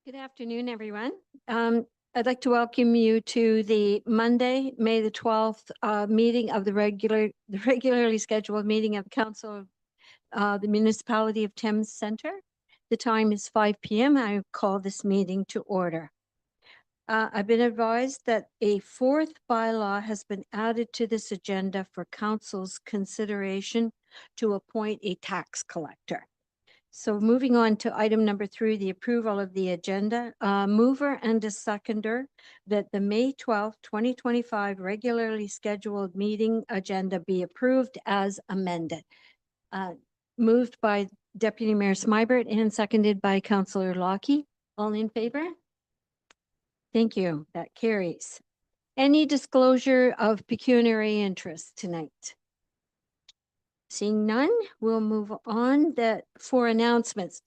Good afternoon, everyone. I'd like to welcome you to the Monday, May the 12th meeting of the regularly scheduled meeting of Council of the Municipality of Thames Centre. The time is 5 p.m. I call this meeting to order. I've been advised that a fourth bylaw has been added to this agenda for Council's consideration to appoint a tax collector. So moving on to item number 3, the approval of the agenda. Mover and a seconder that the May 12th, 2025 regularly scheduled meeting agenda be approved as amended. Moved by Deputy Mayor Smybert and seconded by Councillor Lockie. All in favor? Thank you. That carries. Any disclosure of pecuniary interest tonight? Seeing none, we'll move on for announcements.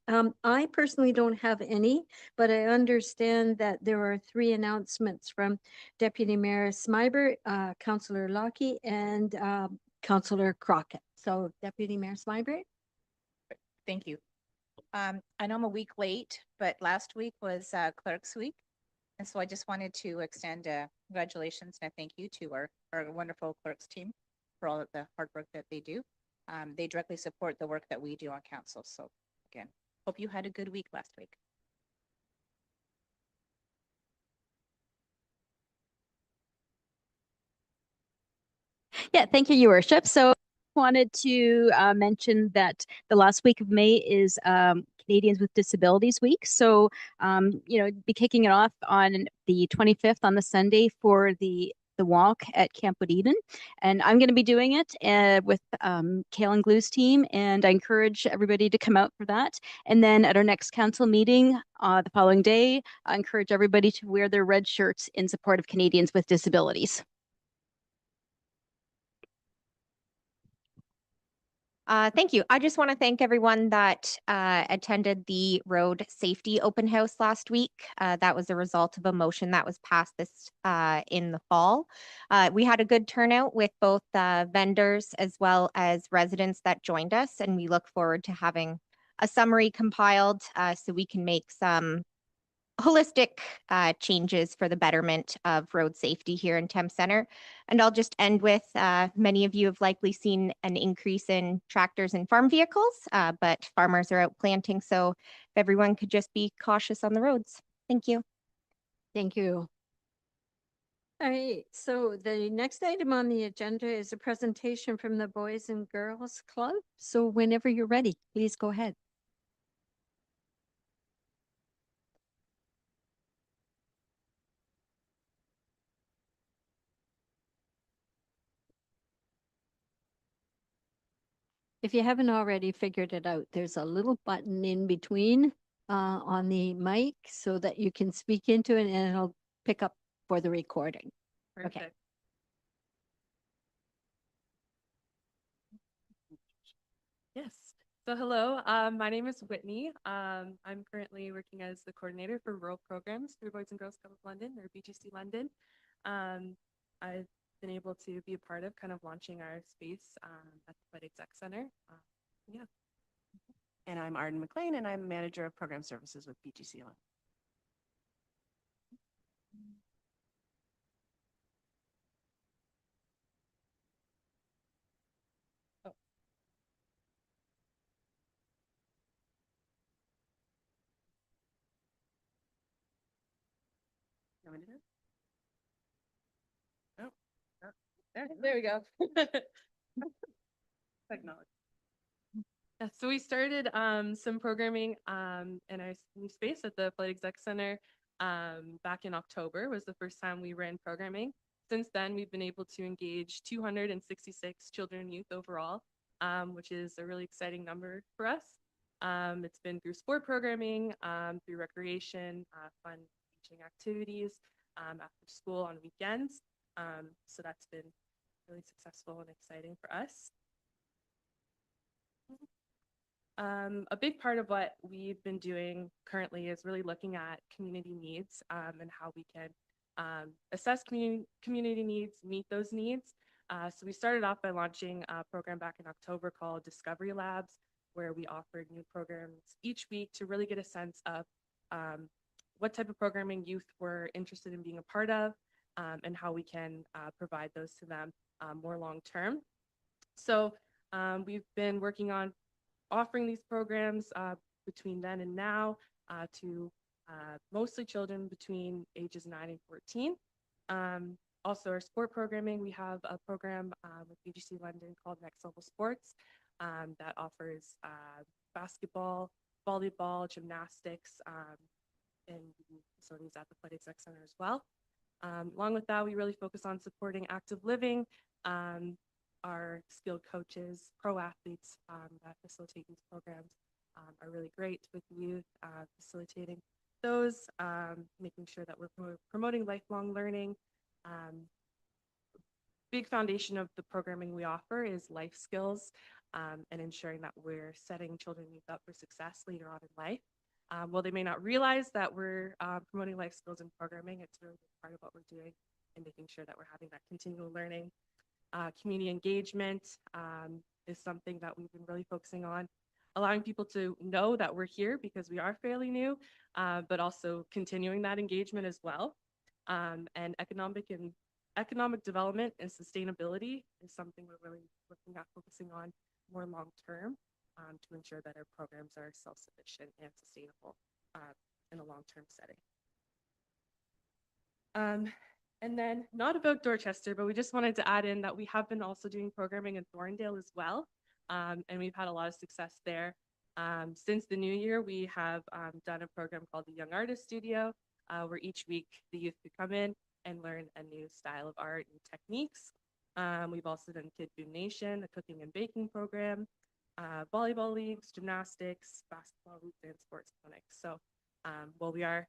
I personally don't have any, but I understand that there are 3 announcements from Deputy Mayor Smybert, Councillor Lockie, and Councillor Crockett. So Deputy Mayor Smybert. Thank you. I know I'm a week late, but last week was Clerk's week. And so I just wanted to extend congratulations and a thank you to our wonderful Clerks team for all of the hard work that they do. They directly support the work that we do on council. So again, hope you had a good week last week. Yeah, thank you, Your Worship. So wanted to mention that the last week of May is Canadians with Disabilities Week. So, be kicking it off on the 25th on the Sunday for the walk at Camp Woodeden. And I'm going to be doing it with Kale and Glue's team. And I encourage everybody to come out for that. And then at our next council meeting the following day, I encourage everybody to wear their red shirts in support of Canadians with disabilities. Thank you. I just want to thank everyone that attended the road safety open house last week. That was a result of a motion that was passed this in the fall. We had a good turnout with both vendors as well as residents that joined us, and we look forward to having a summary compiled so we can make some holistic changes for the betterment of road safety here in Thames Centre. And I'll just end with many of you have likely seen an increase in tractors and farm vehicles, but farmers are out planting. So if everyone could just be cautious on the roads. Thank you. Thank you. All right, so the next item on the agenda is a presentation from the Boys and Girls Club. So whenever you're ready, please go ahead. If you haven't already figured it out, there's a little button in between on the mic so that you can speak into it and it'll pick up for the recording. Perfect. Okay. Yes. So hello, my name is Whitney. I'm currently working as the coordinator for rural programs through Boys and Girls Club of London, or BGC London. I've been able to be a part of kind of launching our space at the Flight Exec Center. Yeah. And I'm Arden McLean, and I'm manager of program services with BGC London. Oh, there we go. Technology. Yeah, so we started some programming in our new space at the Flight Exec Center back in October was the first time we ran programming. Since then, we've been able to engage 266 children and youth overall, which is a really exciting number for us. It's been through sport programming, through recreation, fun teaching activities, after school on weekends. So that's been really successful and exciting for us. A big part of what we've been doing currently is really looking at community needs and how we can assess community needs, meet those needs. So we started off by launching a program back in October called Discovery Labs, where we offered new programs each week to really get a sense of what type of programming youth were interested in being a part of, and how we can provide those to them more long term. So we've been working on offering these programs between then and now to mostly children between ages 9 and 14. Also, our sport programming, we have a program with BGC London called Next Level Sports that offers basketball, volleyball, gymnastics, and facilities at the Flight Exec Center as well. Along with that, we really focus on supporting active living, our skilled coaches, pro athletes that facilitate these programs are really great with youth, facilitating those, making sure that we're promoting lifelong learning. Big foundation of the programming we offer is life skills and ensuring that we're setting children and youth up for success later on in life. While they may not realize that we're promoting life skills in programming, it's really part of what we're doing and making sure that we're having that continual learning. Community engagement is something that we've been really focusing on, allowing people to know that we're here because we are fairly new, but also continuing that engagement as well. And economic development and sustainability is something we're really looking at focusing on more long term to ensure that our programs are self-sufficient and sustainable in a long-term setting. And then not about Dorchester, but we just wanted to add in that we have been also doing programming in Thorndale as well. And we've had a lot of success there. Since the new year, we have done a program called the Young Artist Studio, where each week the youth could come in and learn a new style of art and techniques. We've also done Kid Food Nation, a cooking and baking program, volleyball leagues, gymnastics, basketball leagues, and sports clinics. So while we are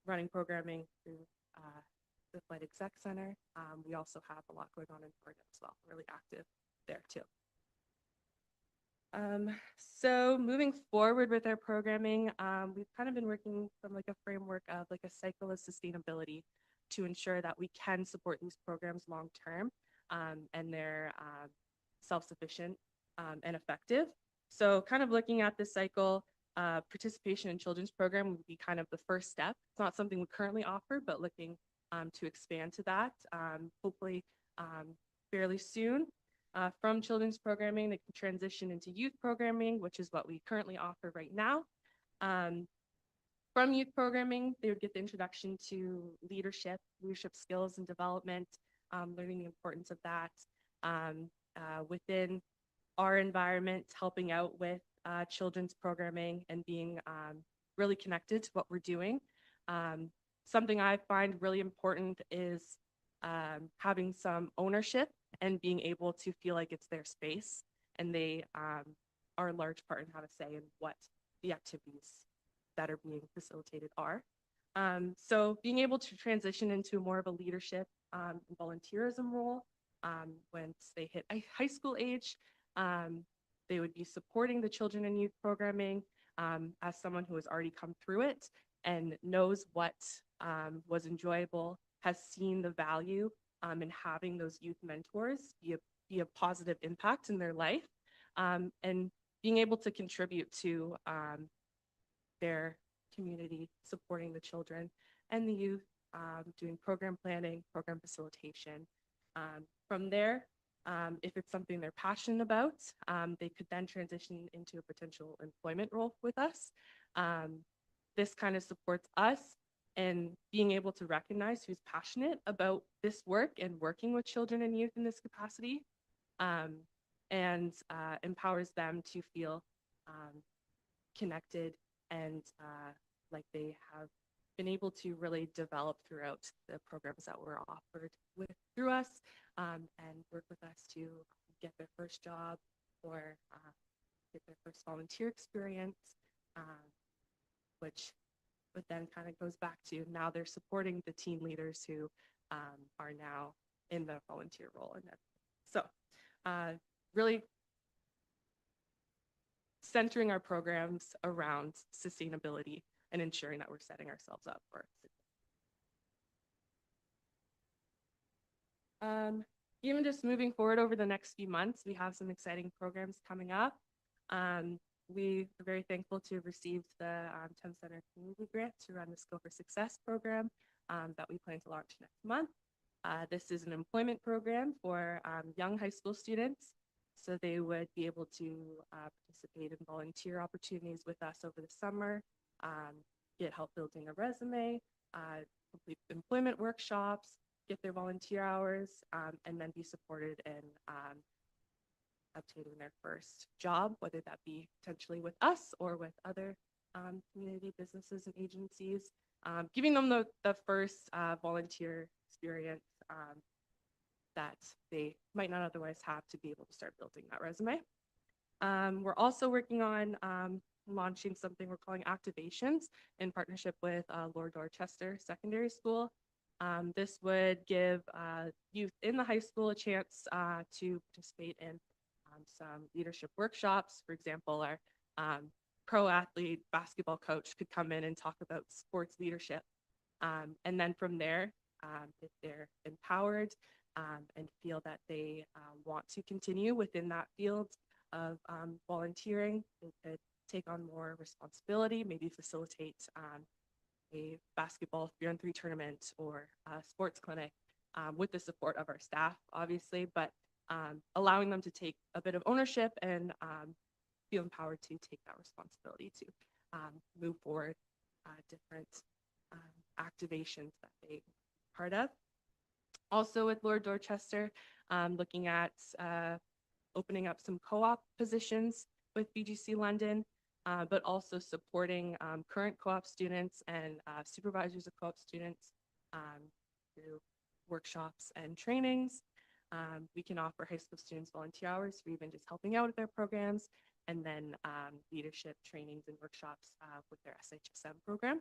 running programming through the Flight Exec Center, we also have a lot going on in Florida as well. We're really active there too. So moving forward with our programming, we've kind of been working from like a framework of like a cycle of sustainability to ensure that we can support these programs long term and they're self-sufficient and effective. So kind of looking at this cycle, participation in children's program would be kind of the first step. It's not something we currently offer, but looking to expand to that, hopefully fairly soon. From children's programming, they can transition into youth programming, which is what we currently offer right now. From youth programming, they would get the introduction to leadership skills and development, learning the importance of that within our environment, helping out with children's programming and being really connected to what we're doing. Something I find really important is having some ownership and being able to feel like it's their space and they are a large part in how to say and what the activities that are being facilitated are. So being able to transition into more of a leadership and volunteerism role once they hit high school age, they would be supporting the children and youth programming as someone who has already come through it and knows what was enjoyable, has seen the value in having those youth mentors be a positive impact in their life, and being able to contribute to their community, supporting the children and the youth, doing program planning, program facilitation. From there, if it's something they're passionate about, they could then transition into a potential employment role with us. This kind of supports us in being able to recognize who's passionate about this work and working with children and youth in this capacity, and empowers them to feel connected and like they have been able to really develop throughout the programs that were offered through us, and work with us to get their first job or get their first volunteer experience, which then kind of goes back to now they're supporting the team leaders who are now in the volunteer role. And so really centering our programs around sustainability and ensuring that we're setting ourselves up for it. Even just moving forward over the next few months, we have some exciting programs coming up. we are very thankful to have received the Thames Center Community Grant to run the Skill for Success program that we plan to launch next month. This is an employment program for young high school students. So they would be able to participate in volunteer opportunities with us over the summer, get help building a resume, complete employment workshops, get their volunteer hours, and then be supported in obtaining their first job, whether that be potentially with us or with other community businesses and agencies, giving them the first volunteer experience that they might not otherwise have to be able to start building that resume. We're also working on launching something we're calling activations in partnership with Lord Dorchester Secondary School. This would give youth in the high school a chance to participate in some leadership workshops. For example, our pro athlete basketball coach could come in and talk about sports leadership. And then from there, if they're empowered and feel that they want to continue within that field of volunteering, they could take on more responsibility, maybe facilitate a basketball 3-on-3 tournament or a sports clinic with the support of our staff, obviously, but allowing them to take a bit of ownership and feel empowered to take that responsibility to move forward different activations that they are part of. Also with Lord Dorchester, looking at opening up some co-op positions with BGC London, but also supporting current co-op students and supervisors of co-op students through workshops and trainings. We can offer high school students volunteer hours for even just helping out with their programs, and then leadership trainings and workshops with their SHSM program.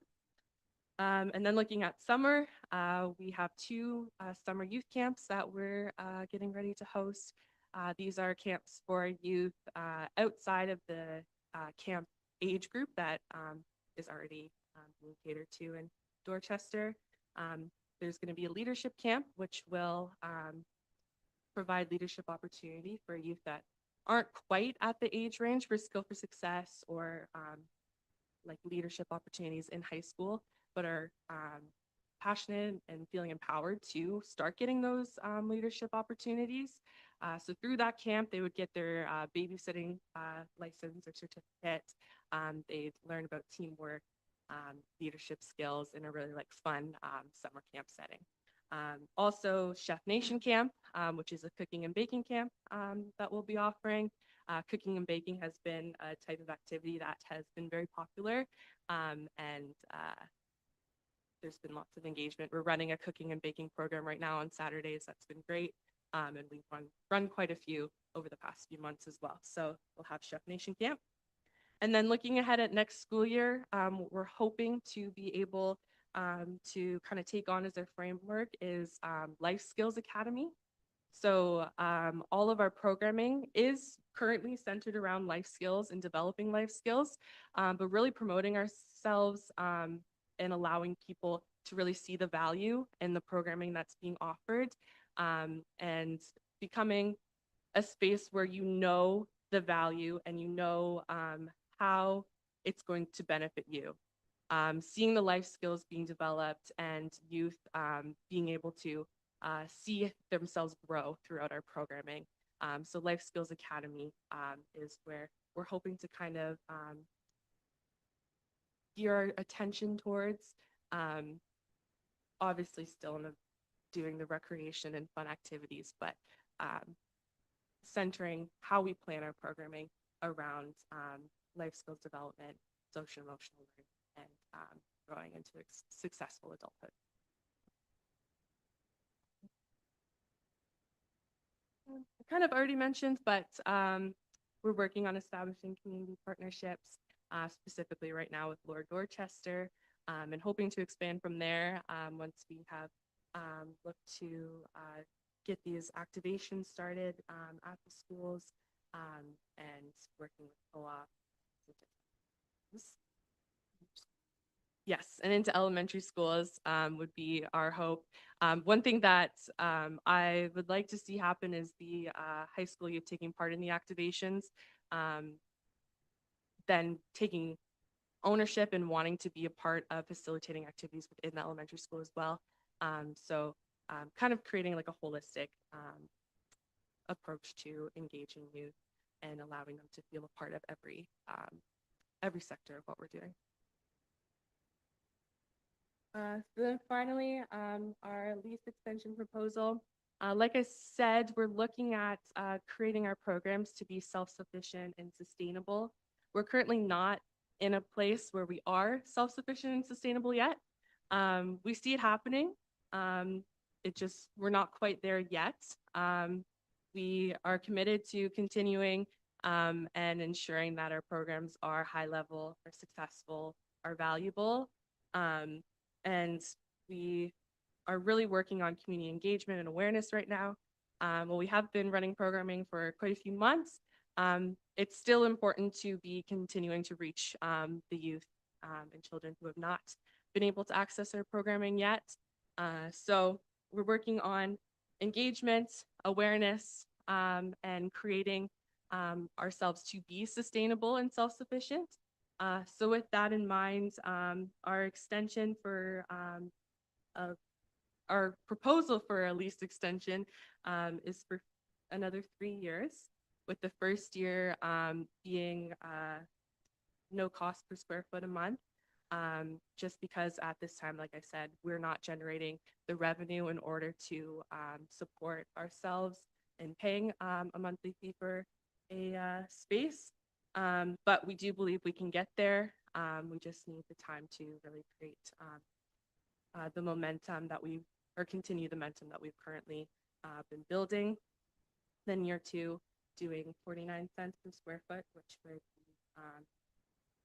And then looking at summer, we have 2 summer youth camps that we're getting ready to host. These are camps for youth outside of the camp age group that is already being catered to in Dorchester. There's going to be a leadership camp, which will provide leadership opportunity for youth that aren't quite at the age range for Skill for Success or like leadership opportunities in high school, but are passionate and feeling empowered to start getting those leadership opportunities. So through that camp, they would get their babysitting license or certificate. They'd learn about teamwork, leadership skills in a really fun summer camp setting. Also Chef Nation Camp, which is a cooking and baking camp that we'll be offering. Cooking and baking has been a type of activity that has been very popular, and there's been lots of engagement. We're running a cooking and baking program right now on Saturdays. That's been great, and we've run quite a few over the past few months as well. So we'll have Chef Nation Camp. And then looking ahead at next school year, we're hoping to be able to kind of take on as our framework is Life Skills Academy. So all of our programming is currently centered around life skills and developing life skills, but really promoting ourselves and allowing people to really see the value in the programming that's being offered, and becoming a space where you know the value and you know how it's going to benefit you. Seeing the life skills being developed and youth being able to see themselves grow throughout our programming. So Life Skills Academy is where we're hoping to kind of gear our attention towards, obviously still doing the recreation and fun activities, but centering how we plan our programming around life skills development, social emotional learning, and growing into successful adulthood. I kind of already mentioned, but we're working on establishing community partnerships, specifically right now with Lord Dorchester, and hoping to expand from there once we have looked to get these activations started at the schools, and working with co-op. Yes, and into elementary schools would be our hope. One thing that I would like to see happen is the high school youth taking part in the activations. then taking ownership and wanting to be a part of facilitating activities within the elementary school as well. Kind of creating like a holistic approach to engaging youth and allowing them to feel a part of every sector of what we're doing. Then finally, our lease extension proposal. Like I said, we're looking at creating our programs to be self-sufficient and sustainable. We're currently not in a place where we are self-sufficient and sustainable yet. We see it happening. We're not quite there yet. We are committed to continuing and ensuring that our programs are high level, are successful, are valuable. And we are really working on community engagement and awareness right now. Well, we have been running programming for quite a few months. It's still important to be continuing to reach the youth and children who have not been able to access our programming yet. So we're working on engagement, awareness, and creating ourselves to be sustainable and self-sufficient. So with that in mind, our extension for our proposal for a lease extension is for another 3 years, with the first year being no cost per square foot a month, just because at this time, like I said, we're not generating the revenue in order to support ourselves in paying a monthly fee for a space. But we do believe we can get there. We just need the time to really create the momentum that continue the momentum that we've currently been building. Then year 2, doing 49 cents per square foot, which would be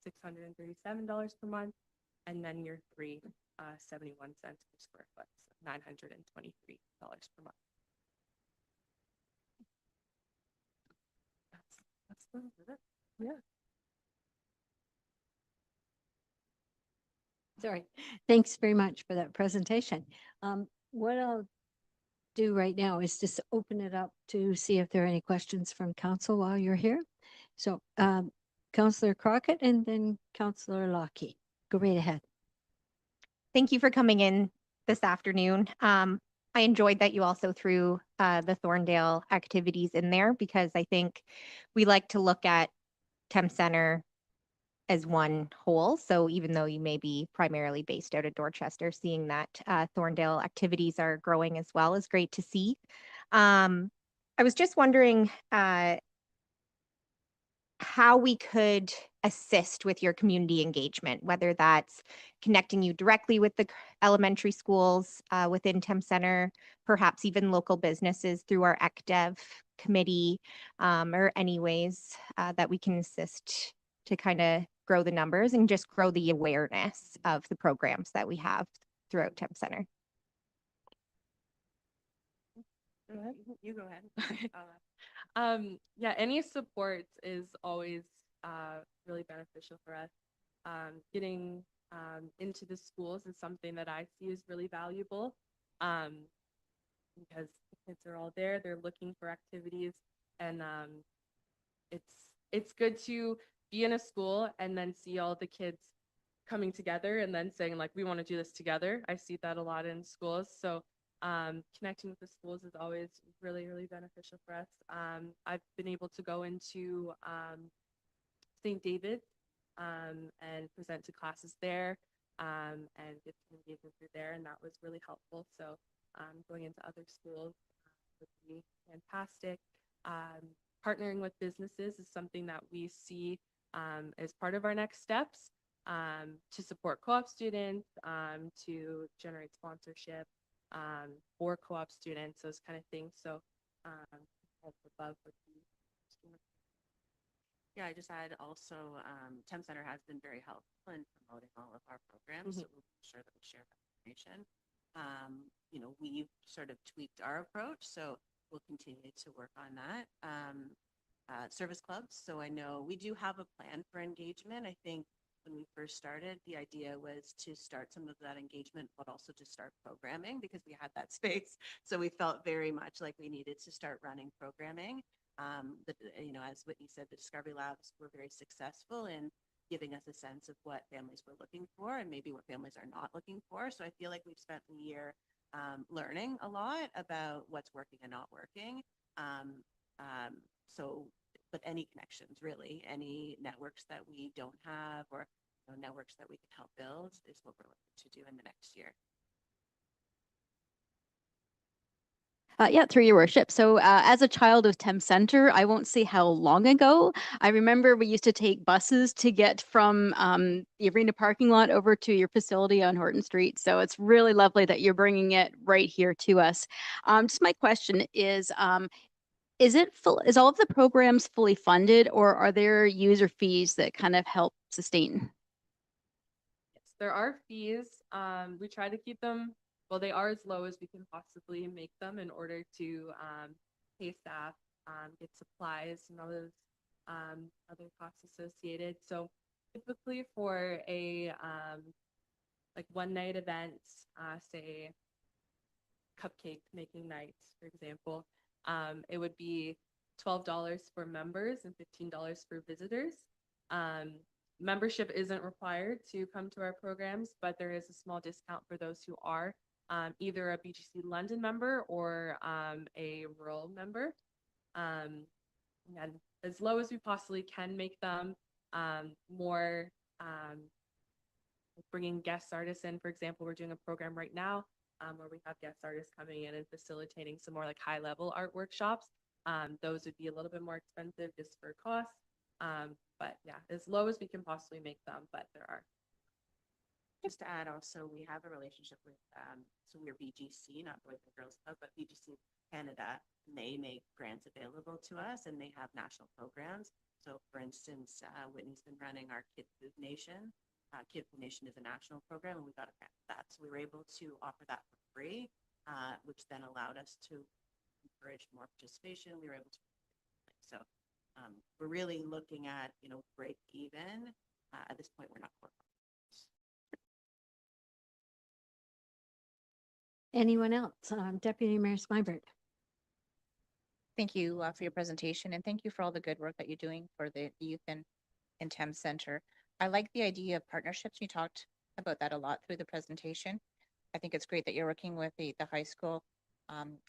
$637 per month. And then year 3, 71 cents per square foot, so $923 per month. That's it. Sorry. Thanks very much for that presentation. What I'll do right now is just open it up to see if there are any questions from council while you're here. So Councillor Crockett and then Councillor Lockie. Go right ahead. Thank you for coming in this afternoon. I enjoyed that you also threw the Thorndale activities in there, because I think we like to look at Thames Center as one whole. So even though you may be primarily based out of Dorchester, seeing that Thorndale activities are growing as well is great to see. I was just wondering how we could assist with your community engagement, whether that's connecting you directly with the elementary schools within Thames Center, perhaps even local businesses through our ECDEV committee, or any ways that we can assist to kind of grow the numbers and just grow the awareness of the programs that we have throughout Thames Center. Go ahead. You go ahead. Yeah, any support is always really beneficial for us. Getting into the schools is something that I see is really valuable, because the kids are all there, they're looking for activities, and it's good to be in a school and then see all the kids coming together and then saying like, we want to do this together. I see that a lot in schools. So connecting with the schools is always really, really beneficial for us. I've been able to go into St. David's and present to classes there, and get some engagement through there, and that was really helpful. So going into other schools would be fantastic. Partnering with businesses is something that we see as part of our next steps, to support co-op students, to generate sponsorship for co-op students, those kind of things. So above would be. Yeah, I just add also, Thames Center has been very helpful in promoting all of our programs. So we'll make sure that we share that information. You know, we've sort of tweaked our approach, so we'll continue to work on that. Service clubs. So I know we do have a plan for engagement. I think when we first started, the idea was to start some of that engagement, but also to start programming, because we had that space. So we felt very much like we needed to start running programming. As Whitney said, the Discovery Labs were very successful in giving us a sense of what families were looking for and maybe what families are not looking for. So I feel like we've spent the year learning a lot about what's working and not working. So, but any connections, really, any networks that we don't have or networks that we can help build is what we're looking to do in the next year. Yeah, through your worship. So as a child of Thames Centre, I won't say how long ago. I remember we used to take buses to get from the arena parking lot over to your facility on Horton Street. So it's really lovely that you're bringing it right here to us. Just my question is it full? Is all of the programs fully funded, or are there user fees that kind of help sustain? Yes, there are fees. We try to keep them, well, they are as low as we can possibly make them in order to pay staff, get supplies and all those other costs associated. So typically for a like one night event, say cupcake making night, for example, it would be $12 for members and $15 for visitors. Membership isn't required to come to our programs, but there is a small discount for those who are either a BGC London member or a rural member. And as low as we possibly can make them, more bringing guest artists in. For example, we're doing a program right now where we have guest artists coming in and facilitating some more like high level art workshops. Those would be a little bit more expensive just for cost. But yeah, as low as we can possibly make them, but there are. Just to add also, we have a relationship with, so we're BGC, not Boys and Girls Club, but BGC Canada, and they make grants available to us and they have national programs. So for instance, Whitney's been running our Kid Food Nation. Kid Food Nation is a national program and we got a grant for that. So we were able to offer that for free, which then allowed us to encourage more participation. We were able to, so we're really looking at, break even. At this point, we're not corporate. Anyone else? Deputy Mayor Smybert. Thank you for your presentation and thank you for all the good work that you're doing for the youth in Thames Centre. I like the idea of partnerships. You talked about that a lot through the presentation. I think it's great that you're working with the high school.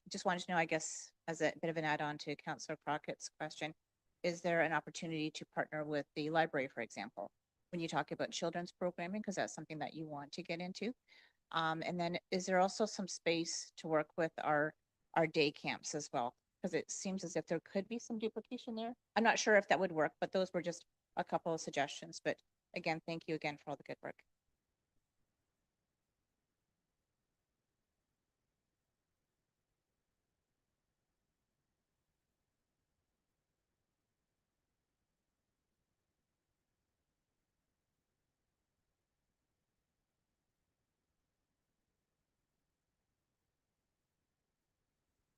Just wanted to know, I guess, as a bit of an add-on to Councillor Crockett's question, is there an opportunity to partner with the library, for example, when you talk about children's programming, because that's something that you want to get into? And then is there also some space to work with our day camps as well? Because it seems as if there could be some duplication there. I'm not sure if that would work, but those were just a couple of suggestions. But again, thank you again for all the good work.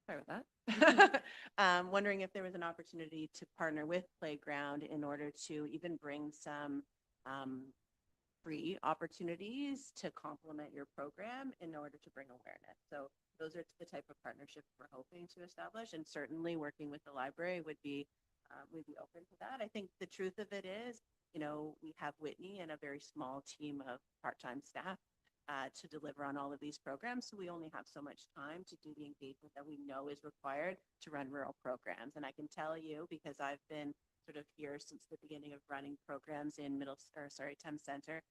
Sorry about that. Wondering if there was an opportunity to partner with Playground in order to even bring some free opportunities to complement your program in order to bring awareness. So those are the type of partnerships we're hoping to establish, and certainly working with the library would be we'd be open to that. I think the truth of it is, we have Whitney and a very small team of part-time staff to deliver on all of these programs. So we only have so much time to do the engagement that we know is required to run rural programs. And I can tell you, because I've been sort of here since the beginning of running programs in Thames Centre,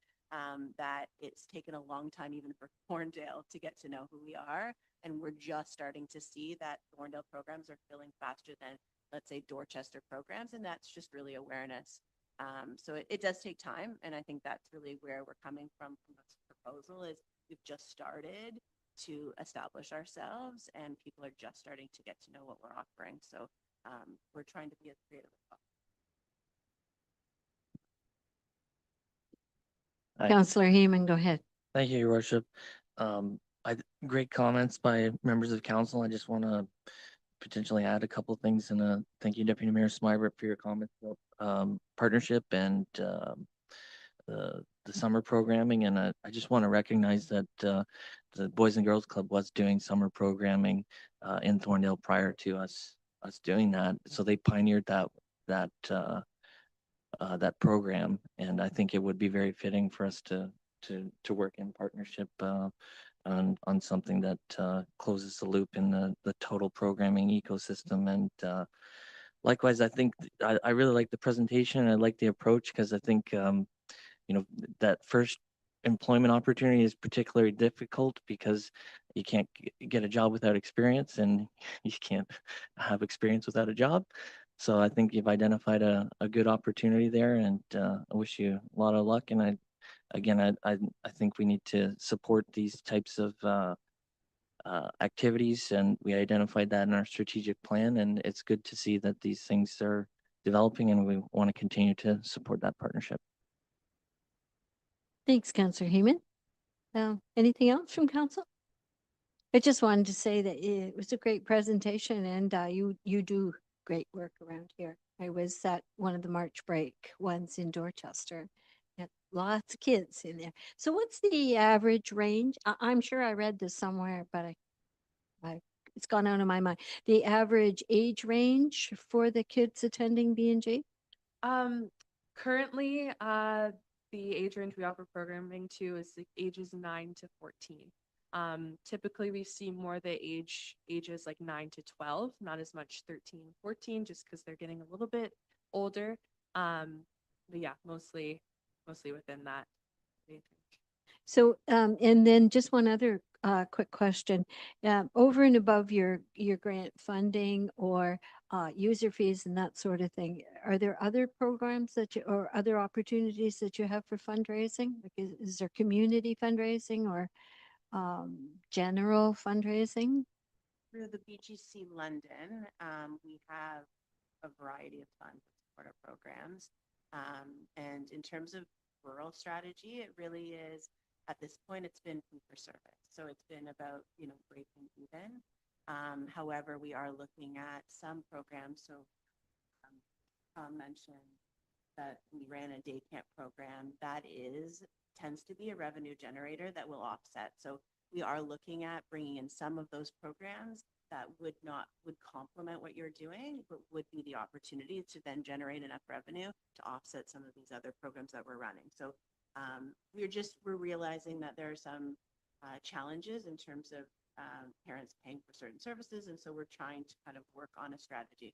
that it's taken a long time even for Thorndale to get to know who we are. And we're just starting to see that Thorndale programs are filling faster than, let's say, Dorchester programs. And that's just really awareness. So it does take time. And I think that's really where we're coming from this proposal is we've just started to establish ourselves and people are just starting to get to know what we're offering. So we're trying to be as creative as possible. Hi. Councillor Heeman, go ahead. Thank you, Your Worship. Great comments by members of council. I just want to potentially add a couple of things and thank you, Deputy Mayor Smybert, for your comments about partnership and the summer programming. And I just want to recognize that the Boys and Girls Club was doing summer programming in Thorndale prior to us us doing that. So they pioneered that program, and I think it would be very fitting for us to work in partnership on something that closes the loop in the total programming ecosystem. And likewise, I think I really like the presentation. I like the approach because I think that first employment opportunity is particularly difficult because you can't get a job without experience, and you can't have experience without a job. So I think you've identified a good opportunity there, and I wish you a lot of luck. And I think we need to support these types of activities, and we identified that in our strategic plan. And it's good to see that these things are developing, and we want to continue to support that partnership. Thanks, Councillor Heeman. Anything else from council? I just wanted to say that it was a great presentation, and you do great work around here. I was at one of the March break ones in Dorchester. Had lots of kids in there. So what's the average range? I'm sure I read this somewhere, but it's gone out of my mind. The average age range for the kids attending B&G? Currently, the age range we offer programming to is like ages 9 to 14. Typically we see more the ages like 9 to 12, not as much 13, 14, just because they're getting a little bit older. But yeah, mostly within that age range. So, and then just one other quick question. Over and above your grant funding or user fees and that sort of thing, are there other programs or other opportunities that you have for fundraising? Like is there community fundraising or general fundraising? Through the BGC London, we have a variety of funds that support our programs. And in terms of rural strategy, it really is, at this point, it's been fee for service. So it's been about, breaking even. However, we are looking at some programs. So Tom mentioned that we ran a day camp program that tends to be a revenue generator that will offset. So we are looking at bringing in some of those programs that would complement what you're doing, but would be the opportunity to then generate enough revenue to offset some of these other programs that we're running. So we're realizing that there are some challenges in terms of parents paying for certain services, and so we're trying to kind of work on a strategy.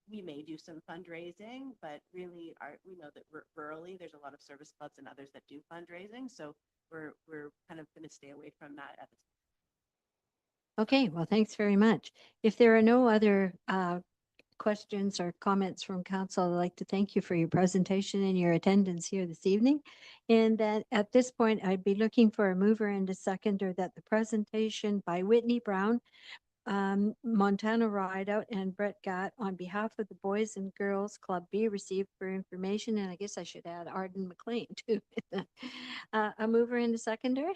We may do some fundraising, but really we know that rurally there's a lot of service clubs and others that do fundraising, so we're kind of going to stay away from that at this point. Okay, well, thanks very much. If there are no other questions or comments from council, I'd like to thank you for your presentation and your attendance here this evening. And that at this point, I'd be looking for a mover and a seconder that the presentation by Whitney Brown, Montana Rideout, and Brett Gatt on behalf of the Boys and Girls Club be received for information. And I guess I should add Arden McLean too. A mover and a seconder.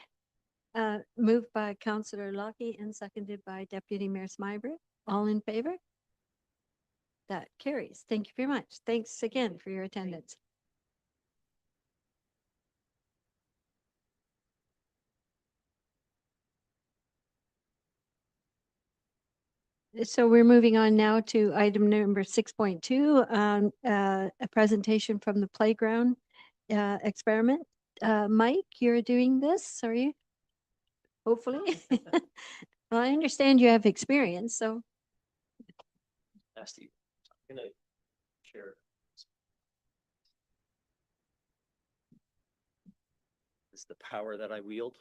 Moved by Councillor Lockie and seconded by Deputy Mayor Smyber. All in favor? That carries. Thank you very much. Thanks again for your attendance. So we're moving on now to item number 6.2, a presentation from the playground experiment. Mike, you're doing this, are you? Hopefully. Well, I understand you have experience, so. Nasty. I'm gonna share. This is the power that I wield.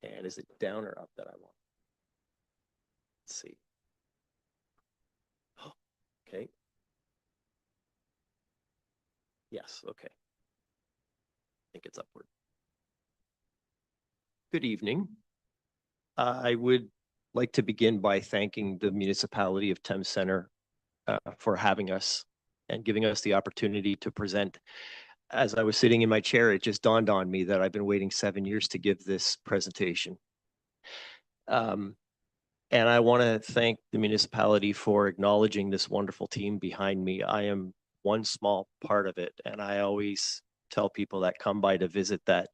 And is it down or up that I want? Let's see. Oh, okay. Yes, okay. I think it's upward. Good evening. I would like to begin by thanking the municipality of Thames Centre for having us and giving us the opportunity to present. As I was sitting in my chair, it just dawned on me that I've been waiting 7 years to give this presentation. And I want to thank the municipality for acknowledging this wonderful team behind me. I am one small part of it, and I always tell people that come by to visit that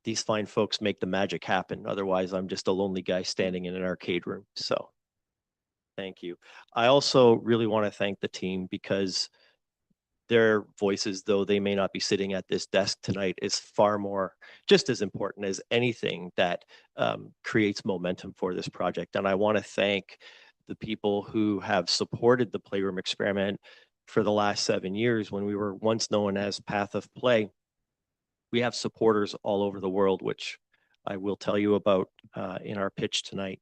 these fine folks make the magic happen. Otherwise, I'm just a lonely guy standing in an arcade room. So thank you. I also really want to thank the team because their voices, though they may not be sitting at this desk tonight, is far more, just as important as anything that creates momentum for this project. And I want to thank the people who have supported the Playroom Experiment for the last 7 years when we were once known as Path of Play. We have supporters all over the world, which I will tell you about in our pitch tonight.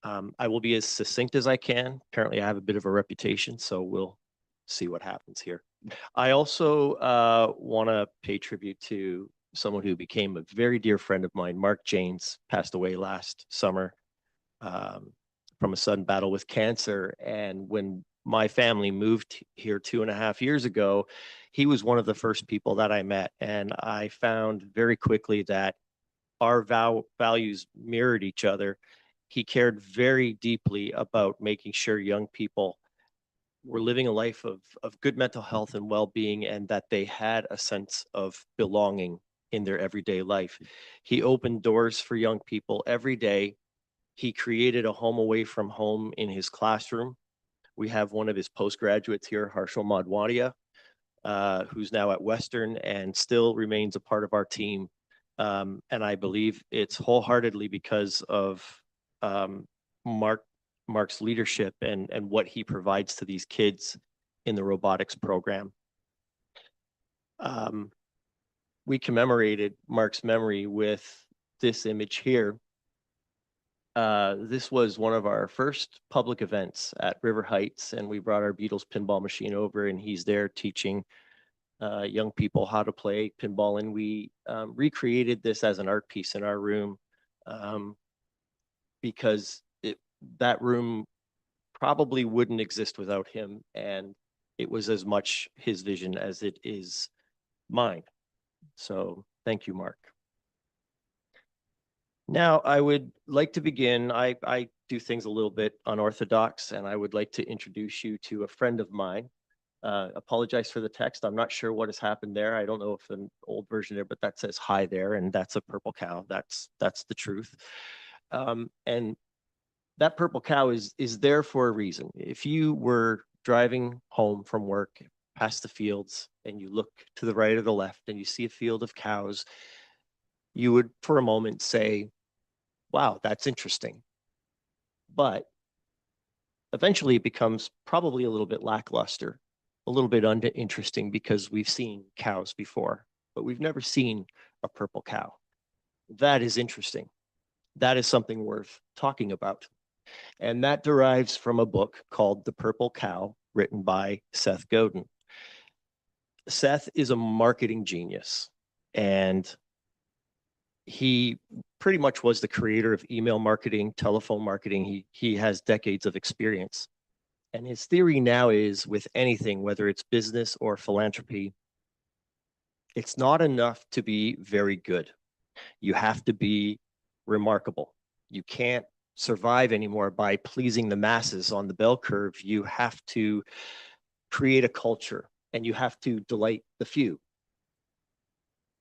I will be as succinct as I can. Apparently, I have a bit of a reputation, so we'll see what happens here. I also want to pay tribute to someone who became a very dear friend of mine. Mark James passed away last summer from a sudden battle with cancer. And when my family moved here 2.5 years ago, he was one of the first people that I met. And I found very quickly that our values mirrored each other. He cared very deeply about making sure young people were living a life of good mental health and well-being, and that they had a sense of belonging in their everyday life. He opened doors for young people every day. He created a home away from home in his classroom. We have one of his postgraduates here, Harshal Madhwadia, who's now at Western and still remains a part of our team. And I believe it's wholeheartedly because of Mark's leadership and what he provides to these kids in the robotics program. We commemorated Mark's memory with this image here. This was one of our first public events at River Heights, and we brought our Beatles pinball machine over, and he's there teaching young people how to play pinball. And we recreated this as an art piece in our room because that room probably wouldn't exist without him. And it was as much his vision as it is mine. So thank you, Mark. Now, I would like to begin. I do things a little bit unorthodox, and I would like to introduce you to a friend of mine. Apologize for the text. I'm not sure what has happened there. I don't know if an old version there, but that says hi there, and that's a purple cow. That's the truth. And that purple cow is there for a reason. If you were driving home from work past the fields and you look to the right or the left and you see a field of cows, you would for a moment say, wow, that's interesting. But eventually it becomes probably a little bit lackluster, a little bit uninteresting, because we've seen cows before, but we've never seen a purple cow. That is interesting. That is something worth talking about. And that derives from a book called The Purple Cow, written by Seth Godin. Seth is a marketing genius, and he pretty much was the creator of email marketing, telephone marketing. He has decades of experience. And his theory now is, with anything, whether it's business or philanthropy, it's not enough to be very good. You have to be remarkable. You can't survive anymore by pleasing the masses on the bell curve. You have to create a culture, and you have to delight the few.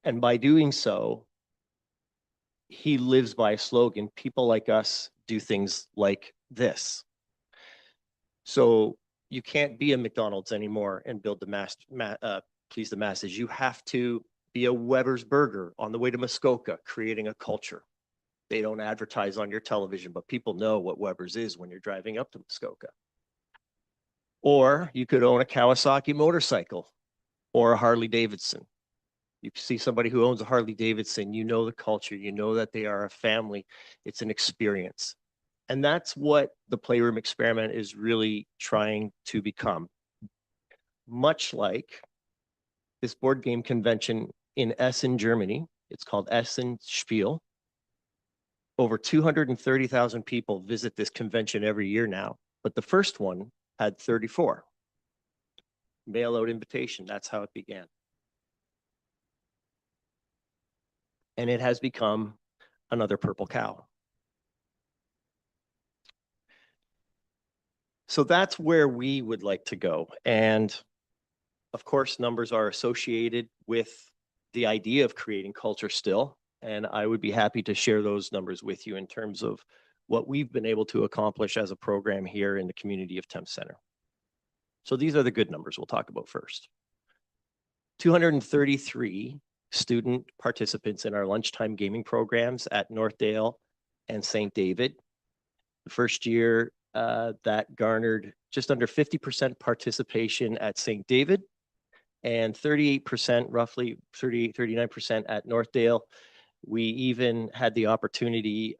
And by doing so, he lives by a slogan: people like us do things like this. So you can't be a McDonald's anymore and build the please the masses. You have to be a Weber's Burger on the way to Muskoka, creating a culture. They don't advertise on your television, but people know what Weber's is when you're driving up to Muskoka. Or you could own a Kawasaki motorcycle or a Harley Davidson. You see somebody who owns a Harley Davidson, you know the culture, you know that they are a family. It's an experience. And that's what the Playroom Experiment is really trying to become. Much like this board game convention in Essen, Germany, it's called Essen Spiel. Over 230,000 people visit this convention every year now, but the first one had 34. Mail out invitation, that's how it began. And it has become another purple cow. So that's where we would like to go. And of course, numbers are associated with the idea of creating culture still. And I would be happy to share those numbers with you in terms of what we've been able to accomplish as a program here in the community of Thames Center. So these are the good numbers we'll talk about first. 233 student participants in our lunchtime gaming programs at Northdale and St. David. The first year that garnered just under 50% participation at St. David and 38%, roughly 39% at Northdale. We even had the opportunity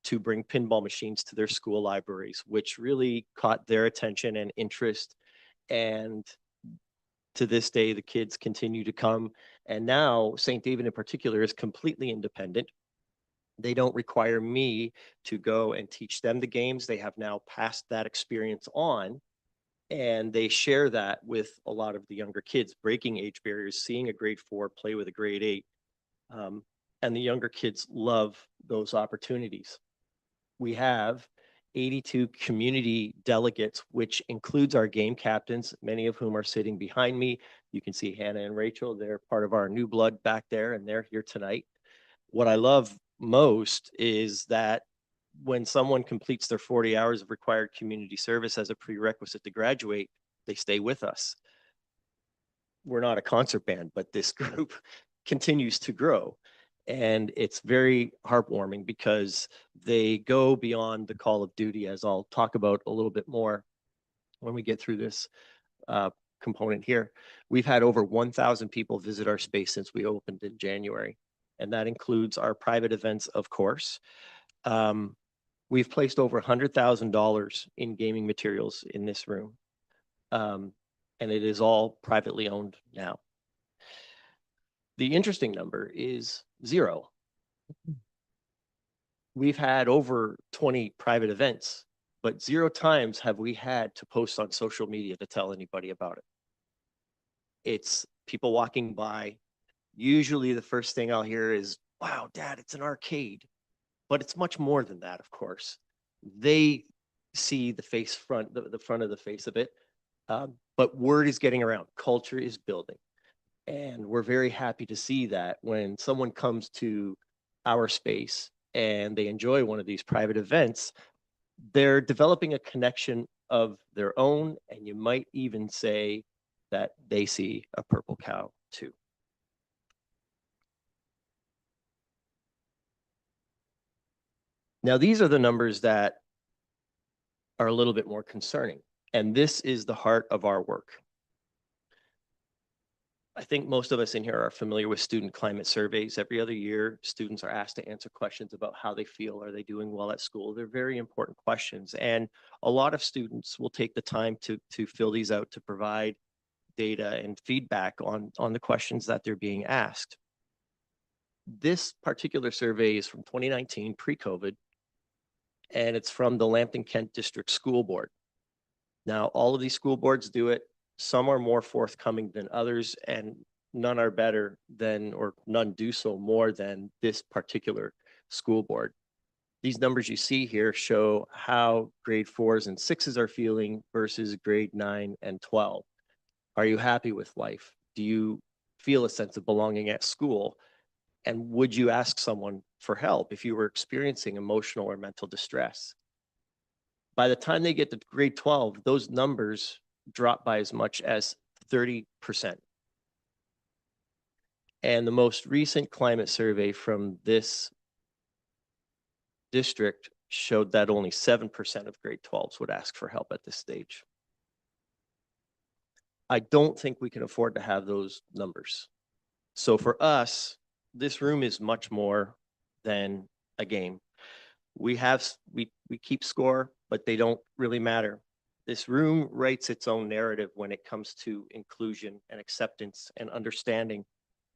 to bring pinball machines to their school libraries, which really caught their attention and interest. And to this day, the kids continue to come. And now St. David in particular is completely independent. They don't require me to go and teach them the games. They have now passed that experience on, and they share that with a lot of the younger kids, breaking age barriers, seeing a grade 4 play with a grade 8. And the younger kids love those opportunities. We have 82 community delegates, which includes our game captains, many of whom are sitting behind me. You can see Hannah and Rachel. They're part of our new blood back there, and they're here tonight. What I love most is that when someone completes their 40 hours of required community service as a prerequisite to graduate, they stay with us. We're not a concert band, but this group continues to grow. And it's very heartwarming because they go beyond the call of duty, as I'll talk about a little bit more when we get through this component here. We've had over 1,000 people visit our space since we opened in January. And that includes our private events, of course. We've placed over $100,000 in gaming materials in this room. And it is all privately owned now. The interesting number is 0. We've had over 20 private events, but 0 times have we had to post on social media to tell anybody about it. It's people walking by. Usually the first thing I'll hear is, wow, Dad, it's an arcade. But it's much more than that, of course. They see the front of the face of it. But word is getting around. Culture is building. And we're very happy to see that when someone comes to our space and they enjoy one of these private events, they're developing a connection of their own. And you might even say that they see a purple cow too. Now, these are the numbers that are a little bit more concerning. And this is the heart of our work. I think most of us in here are familiar with student climate surveys. Every other year, students are asked to answer questions about how they feel. Are they doing well at school? They're very important questions. And a lot of students will take the time to fill these out to provide data and feedback on the questions that they're being asked. This particular survey is from 2019, pre-COVID, and it's from the Lambton Kent District School Board. Now, all of these school boards do it. Some are more forthcoming than others, and none are better than, or none do so more than this particular school board. These numbers you see here show how grade 4s and 6s are feeling versus grade 9 and 12. Are you happy with life? Do you feel a sense of belonging at school? And would you ask someone for help if you were experiencing emotional or mental distress? By the time they get to grade 12, those numbers drop by as much as 30%. And the most recent climate survey from this district showed that only 7% of grade 12s would ask for help at this stage. I don't think we can afford to have those numbers. So for us, this room is much more than a game. We keep score, but they don't really matter. This room writes its own narrative when it comes to inclusion and acceptance and understanding.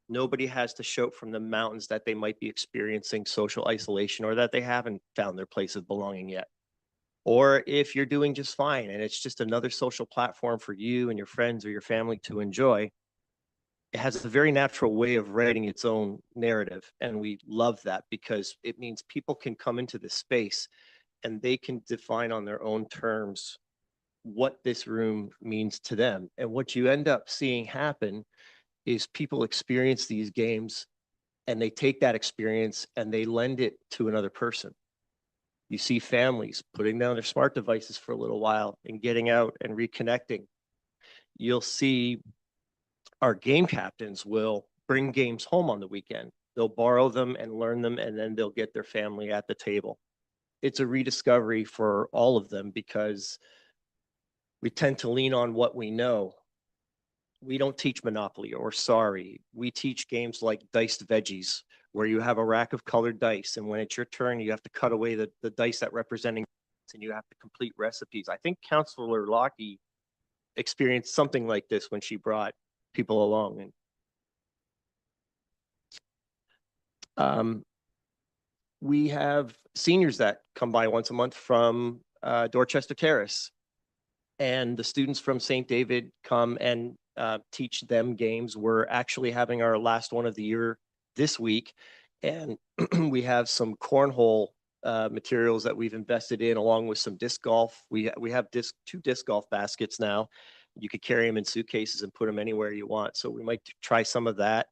Nobody has to shout from the mountains that they might be experiencing social isolation or that they haven't found their place of belonging yet. Or if you're doing just fine and it's just another social platform for you and your friends or your family to enjoy, it has a very natural way of writing its own narrative. And we love that because it means people can come into this space and they can define on their own terms what this room means to them. And what you end up seeing happen is people experience these games and they take that experience and they lend it to another person. You see families putting down their smart devices for a little while and getting out and reconnecting. You'll see our game captains will bring games home on the weekend. They'll borrow them and learn them, and then they'll get their family at the table. It's a rediscovery for all of them because we tend to lean on what we know. We don't teach Monopoly or Sorry. We teach games like Diced Veggies, where you have a rack of colored dice, and when it's your turn, you have to cut away the dice that representing, and you have to complete recipes. I think Councillor Lockie experienced something like this when she brought people along. And we have seniors that come by once a month from Dorchester Terrace, and the students from St. David come and teach them games. We're actually having our last one of the year this week, and we have some cornhole materials that we've invested in, along with some disc golf. We have two disc golf baskets now. You could carry them in suitcases and put them anywhere you want. So we might try some of that.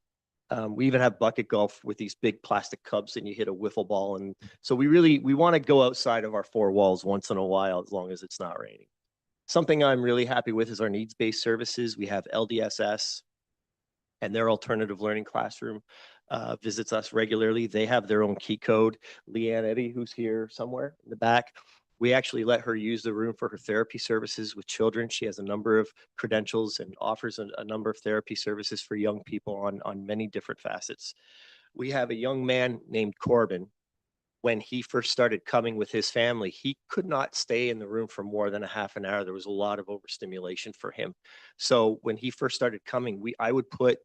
We even have bucket golf with these big plastic cups, and you hit a wiffle ball. And so we want to go outside of our four walls once in a while, as long as it's not raining. Something I'm really happy with is our needs-based services. We have LDSS, and their alternative learning classroom visits us regularly. They have their own key code. Leanne Eddy, who's here somewhere in the back, we actually let her use the room for her therapy services with children. She has a number of credentials and offers a number of therapy services for young people on many different facets. We have a young man named Corbin. When he first started coming with his family, he could not stay in the room for more than a half an hour. There was a lot of overstimulation for him. So when he first started coming, I would put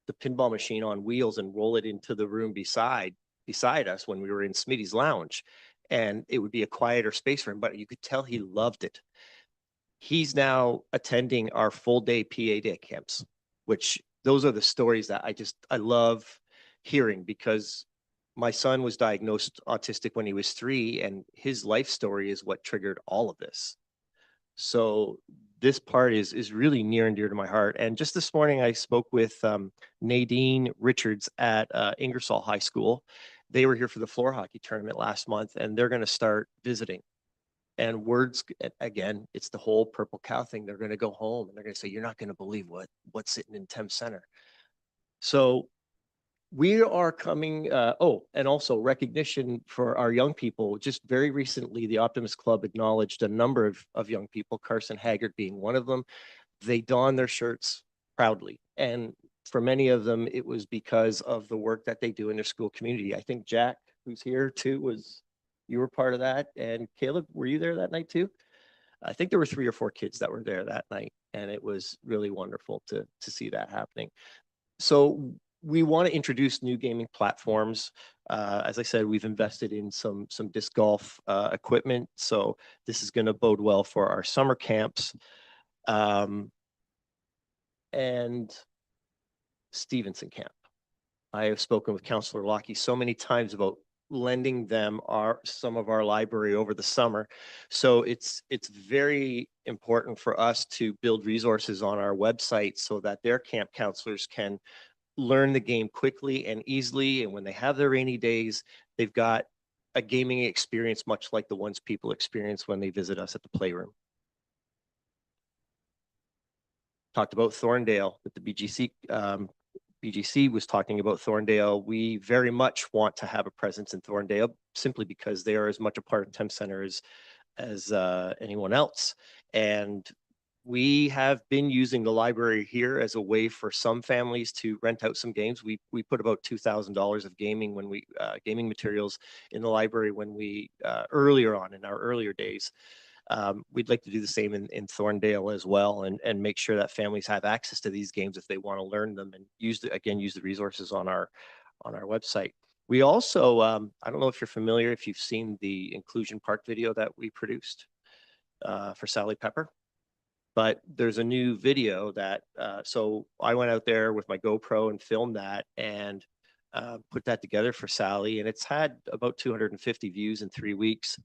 the pinball machine on wheels and roll it into the room beside us when we were in Smitty's lounge. And it would be a quieter space for him, but you could tell he loved it. He's now attending our full day PA day camps, which those are the stories that I love hearing, because my son was diagnosed autistic when he was 3, and his life story is what triggered all of this. So this part is really near and dear to my heart. And just this morning, I spoke with Nadine Richards at Ingersoll High School. They were here for the floor hockey tournament last month, and they're going to start visiting. And words, again, it's the whole purple cow thing. They're going to go home and they're going to say, "You're not going to believe what's sitting in Thames Center." So we are coming, and also recognition for our young people. Just very recently, the Optimist Club acknowledged a number of young people, Carson Haggard being one of them. They don their shirts proudly. And for many of them, it was because of the work that they do in their school community. I think Jack, who's here too, you were part of that. And Caleb, were you there that night too? I think there were 3 or 4 kids that were there that night. And it was really wonderful to see that happening. So we want to introduce new gaming platforms. As I said, we've invested in some disc golf equipment. So this is going to bode well for our summer camps. And Stevenson Camp. I have spoken with Councillor Lockie so many times about lending them some of our library over the summer. So it's very important for us to build resources on our website so that their camp counselors can learn the game quickly and easily. And when they have their rainy days, they've got a gaming experience much like the ones people experience when they visit us at the playroom. Talked about Thorndale with the BGC. BGC was talking about Thorndale. We very much want to have a presence in Thorndale simply because they are as much a part of Thames Center as anyone else. And we have been using the library here as a way for some families to rent out some games. We put about $2,000 of gaming gaming materials in the library when we earlier on in our earlier days. We'd like to do the same in Thorndale as well, and make sure that families have access to these games if they want to learn them, and use the resources on our website. We also, I don't know if you're familiar, if you've seen the Inclusion Park video that we produced for Sally Pepper, but there's a new video that, so I went out there with my GoPro and filmed that and put that together for Sally, and it's had about 250 views in 3 weeks.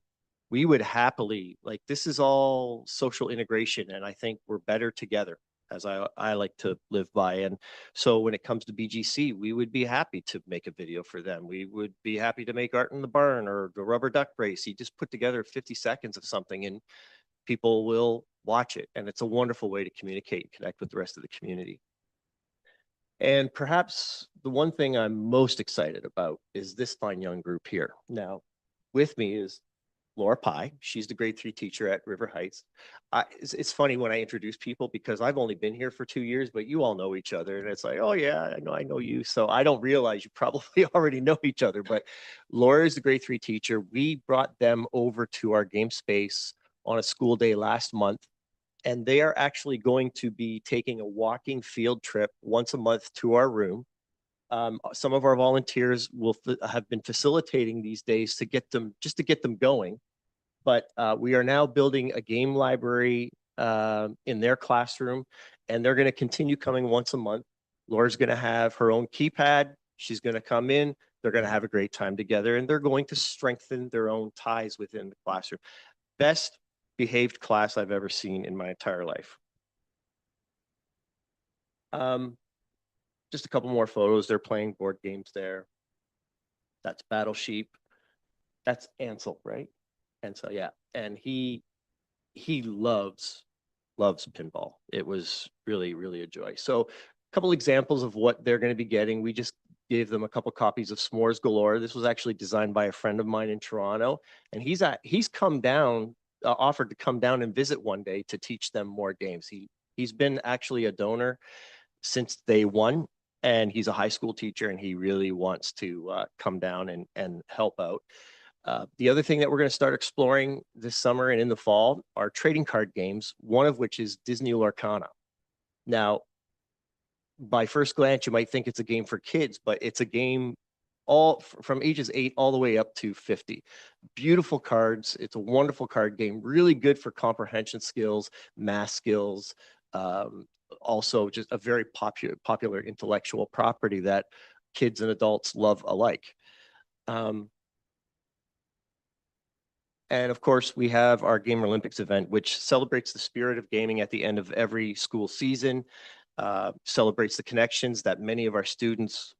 We would happily, this is all social integration, and I think we're better together. as I like to live by. And so when it comes to BGC, we would be happy to make a video for them. We would be happy to make Art in the Barn or the Rubber Duck Race. You just put together 50 seconds of something and people will watch it. And it's a wonderful way to communicate and connect with the rest of the community. And perhaps the one thing I'm most excited about is this fine young group here. Now, with me is Laura Pye. She's the grade 3 teacher at River Heights. It's funny when I introduce people because I've only been here for 2 years, but you all know each other. And it's like, oh yeah, I know you. So I don't realize you probably already know each other, but Laura is the grade 3 teacher. We brought them over to our game space on a school day last month. And they are actually going to be taking a walking field trip once a month to our room. Some of our volunteers will have been facilitating these days to get them going. But we are now building a game library in their classroom, and they're going to continue coming once a month. Laura's going to have her own keypad. She's going to come in. They're going to have a great time together, and they're going to strengthen their own ties within the classroom. Best behaved class I've ever seen in my entire life. Just a couple more photos. They're playing board games there. That's Battle Sheep. That's Ansel, right? Ansel, yeah. And he loves pinball. It was really, really a joy. So a couple examples of what they're going to be getting. We just gave them a couple copies of S'mores Galore. This was actually designed by a friend of mine in Toronto, and he's come down, offered to come down and visit one day to teach them more games. He's been actually a donor since day one, and he's a high school teacher, and he really wants to come down and help out. The other thing that we're going to start exploring this summer and in the fall are trading card games, one of which is Disney Lorcana. Now, by first glance, you might think it's a game for kids, but it's a game all from ages 8 all the way up to 50. Beautiful cards. It's a wonderful card game, really good for comprehension skills, math skills, also just a very popular intellectual property that kids and adults love alike. And of course, we have our Gamer Olympics event, which celebrates the spirit of gaming at the end of every school season, celebrates the connections that many of our students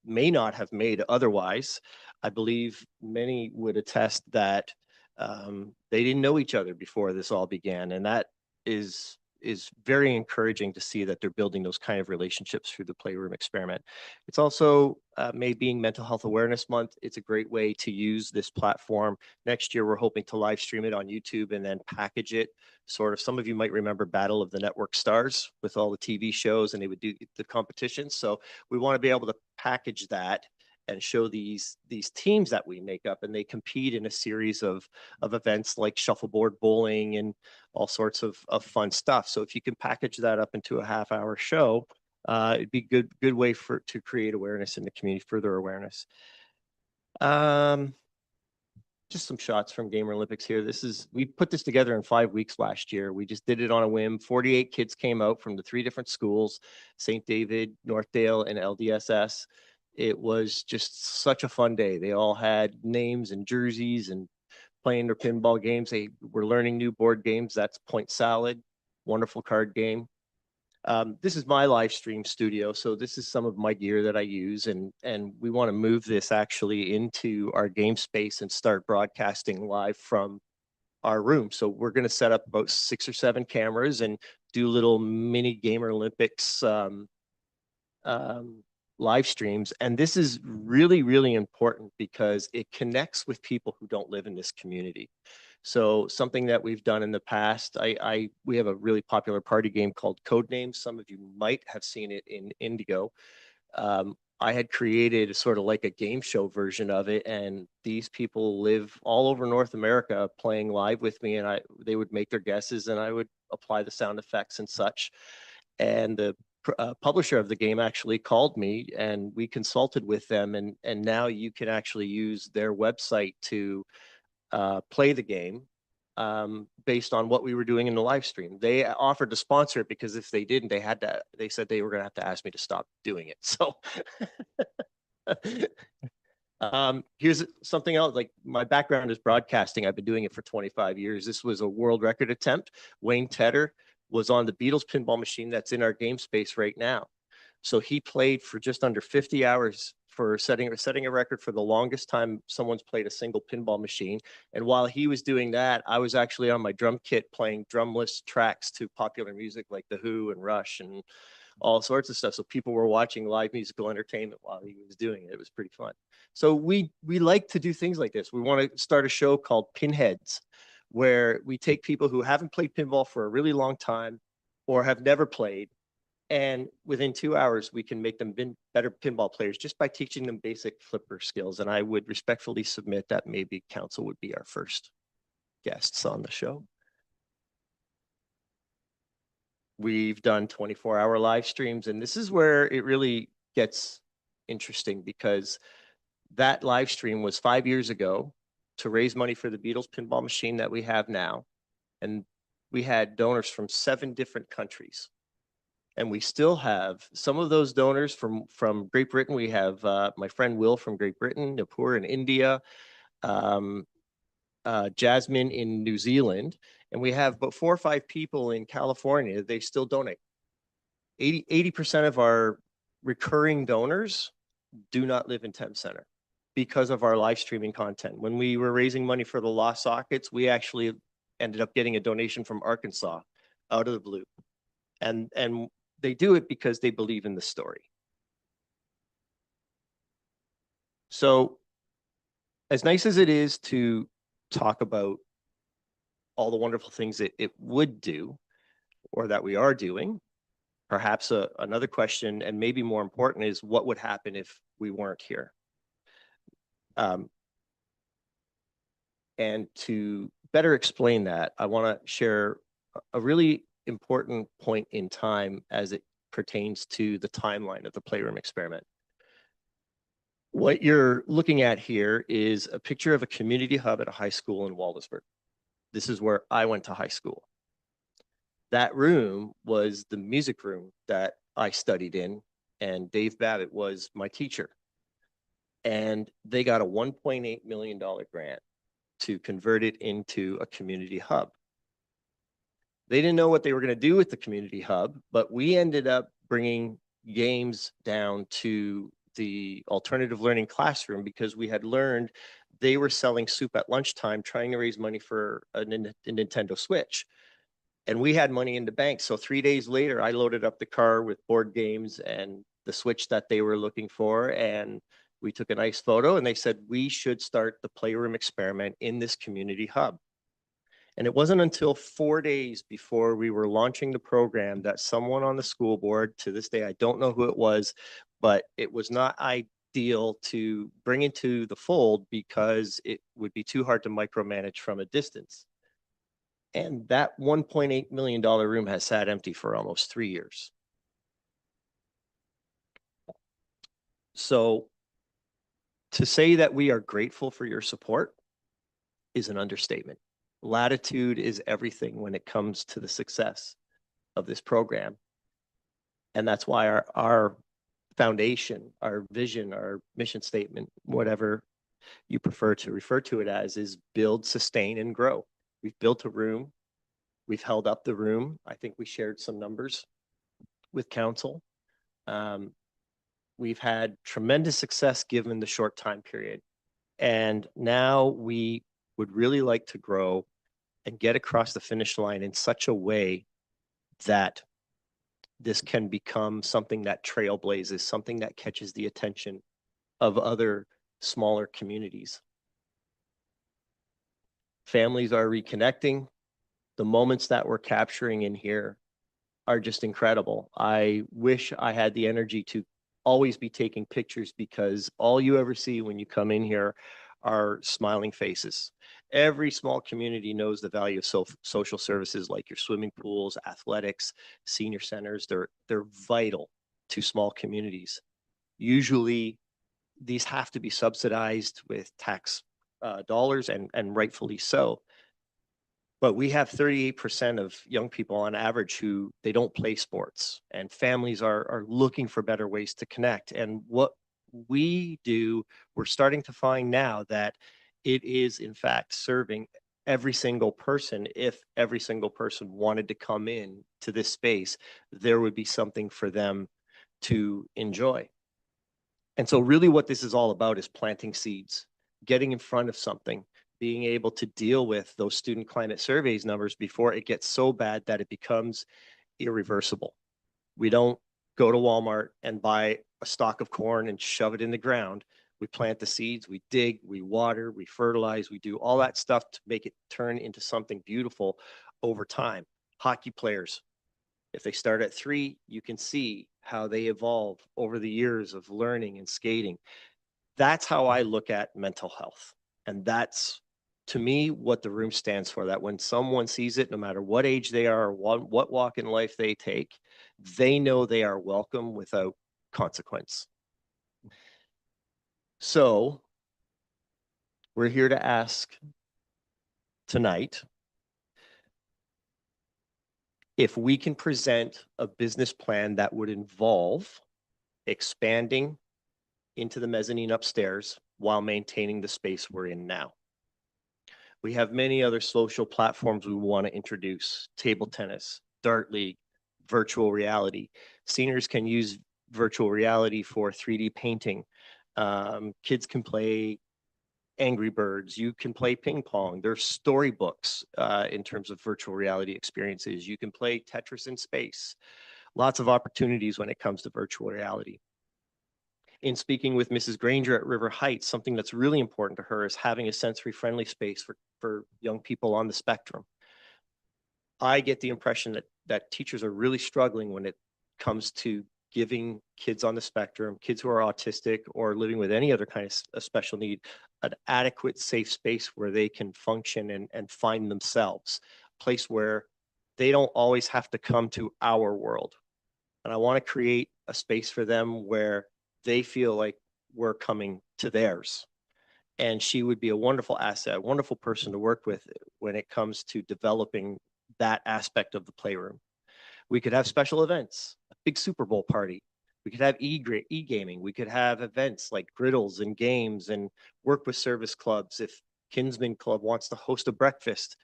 may not have made otherwise. I believe many would attest that they didn't know each other before this all began. And that is very encouraging to see that they're building those kind of relationships through the Playroom experiment. It's also May being Mental Health Awareness Month. It's a great way to use this platform. Next year, we're hoping to live stream it on YouTube and then package it. Sort of, some of you might remember Battle of the Network Stars with all the TV shows, and they would do the competitions. So we want to be able to package that and show these teams that we make up, and they compete in a series of events like shuffleboard bowling and all sorts of fun stuff. So if you can package that up into a half-hour show, it'd be good way to create awareness in the community, further awareness. Just some shots from Gamer Olympics here. We put this together in 5 weeks last year. We just did it on a whim. 48 kids came out from the 3 different schools, St. David, Northdale, and LDSS. It was just such a fun day. They all had names and jerseys and playing their pinball games. They were learning new board games. That's Point Salad, wonderful card game. This is my live stream studio. So this is some of my gear that I use, and we want to move this actually into our game space and start broadcasting live from our room. So we're going to set up about 6 or 7 cameras and do little mini Gamer Olympics live streams. And this is really, really important because it connects with people who don't live in this community. So something that we've done in the past, we have a really popular party game called Codenames. Some of you might have seen it in Indigo. I had created sort of like a game show version of it, and these people live all over North America playing live with me, and they would make their guesses and I would apply the sound effects and such. And the publisher of the game actually called me, and we consulted with them, and now you can actually use their website to play the game based on what we were doing in the live stream. They offered to sponsor it because if they didn't, they said they were going to have to ask me to stop doing it. So here's something else. Like, my background is broadcasting. I've been doing it for 25 years. This was a world record attempt. Wayne Tedder was on the Beatles pinball machine that's in our game space right now. So he played for just under 50 hours for setting a record for the longest time someone's played a single pinball machine. And while he was doing that, I was actually on my drum kit playing drumless tracks to popular music like The Who and Rush and all sorts of stuff. So people were watching live musical entertainment while he was doing it. It was pretty fun. So we like to do things like this. We want to start a show called Pinheads, where we take people who haven't played pinball for a really long time or have never played, and within 2 hours, we can make them better pinball players just by teaching them basic flipper skills. And I would respectfully submit that maybe council would be our first guests on the show. We've done 24-hour live streams, and this is where it really gets interesting, because that live stream was 5 years ago to raise money for the Beatles pinball machine that we have now. And we had donors from 7 different countries. And we still have some of those donors from Great Britain. We have my friend Will from Great Britain, Nipur in India, Jasmine in New Zealand, and we have about 4 or 5 people in California. They still donate. 80% of our recurring donors do not live in Thames Center because of our live streaming content. When we were raising money for the Lost Sockets, we actually ended up getting a donation from Arkansas out of the blue. And they do it because they believe in the story. So as nice as it is to talk about all the wonderful things it would do, or that we are doing, perhaps another question, and maybe more important, is what would happen if we weren't here? And to better explain that, I want to share a really important point in time as it pertains to the timeline of the Playroom experiment. What you're looking at here is a picture of a community hub at a high school in Waldesburg. This is where I went to high school. That room was the music room that I studied in, and Dave Babbitt was my teacher. And they got a $1.8 million grant to convert it into a community hub. They didn't know what they were going to do with the community hub, but we ended up bringing games down to the alternative learning classroom because we had learned they were selling soup at lunchtime, trying to raise money for a Nintendo Switch. And we had money in the bank. So 3 days later, I loaded up the car with board games and the Switch that they were looking for. And we took a nice photo, and they said, we should start the Playroom experiment in this community hub. And it wasn't until 4 days before we were launching the program that someone on the school board, to this day, I don't know who it was, but it was not ideal to bring into the fold because it would be too hard to micromanage from a distance. And that $1.8 million room has sat empty for almost 3 years. So to say that we are grateful for your support is an understatement. Latitude is everything when it comes to the success of this program. And that's why our foundation, our vision, our mission statement, whatever you prefer to refer to it as, is build, sustain, and grow. We've built a room. We've held up the room. I think we shared some numbers with council. We've had tremendous success given the short time period. And now we would really like to grow and get across the finish line in such a way that this can become something that trailblazes, something that catches the attention of other smaller communities. Families are reconnecting. The moments that we're capturing in here are just incredible. I wish I had the energy to always be taking pictures, because all you ever see when you come in here are smiling faces. Every small community knows the value of social services like your swimming pools, athletics, senior centers. They're vital to small communities. Usually these have to be subsidized with tax dollars, and rightfully so. But we have 38% of young people on average who they don't play sports, and families are looking for better ways to connect. And what we do, we're starting to find now that it is in fact serving every single person, if every single person wanted to come in to this space, there would be something for them to enjoy. And so really what this is all about is planting seeds, getting in front of something, being able to deal with those student climate surveys numbers before it gets so bad that it becomes irreversible. We don't go to Walmart and buy a stalk of corn and shove it in the ground. We plant the seeds, we dig, we water, we fertilize, we do all that stuff to make it turn into something beautiful over time. Hockey players, if they start at 3, you can see how they evolve over the years of learning and skating. That's how I look at mental health. And that's, to me, what the room stands for, that when someone sees it, no matter what age they are, or what walk in life they take, they know they are welcome without consequence. So we're here to ask tonight if we can present a business plan that would involve expanding into the mezzanine upstairs while maintaining the space we're in now. We have many other social platforms we want to introduce: table tennis, dart league, virtual reality. Seniors can use virtual reality for 3D painting. Kids can play Angry Birds. You can play ping pong. There's storybooks in terms of virtual reality experiences. You can play Tetris in space. Lots of opportunities when it comes to virtual reality. In speaking with Mrs. Granger at River Heights, something that's really important to her is having a sensory-friendly space for young people on the spectrum. I get the impression that teachers are really struggling when it comes to giving kids on the spectrum, kids who are autistic or living with any other kind of special need, an adequate, safe space where they can function and find themselves, a place where they don't always have to come to our world. And I want to create a space for them where they feel like we're coming to theirs. And she would be a wonderful asset, a wonderful person to work with when it comes to developing that aspect of the playroom. We could have special events, a big Super Bowl party. We could have e-gaming. We could have events like griddles and games, and work with service clubs. If Kinsman Club wants to host a breakfast,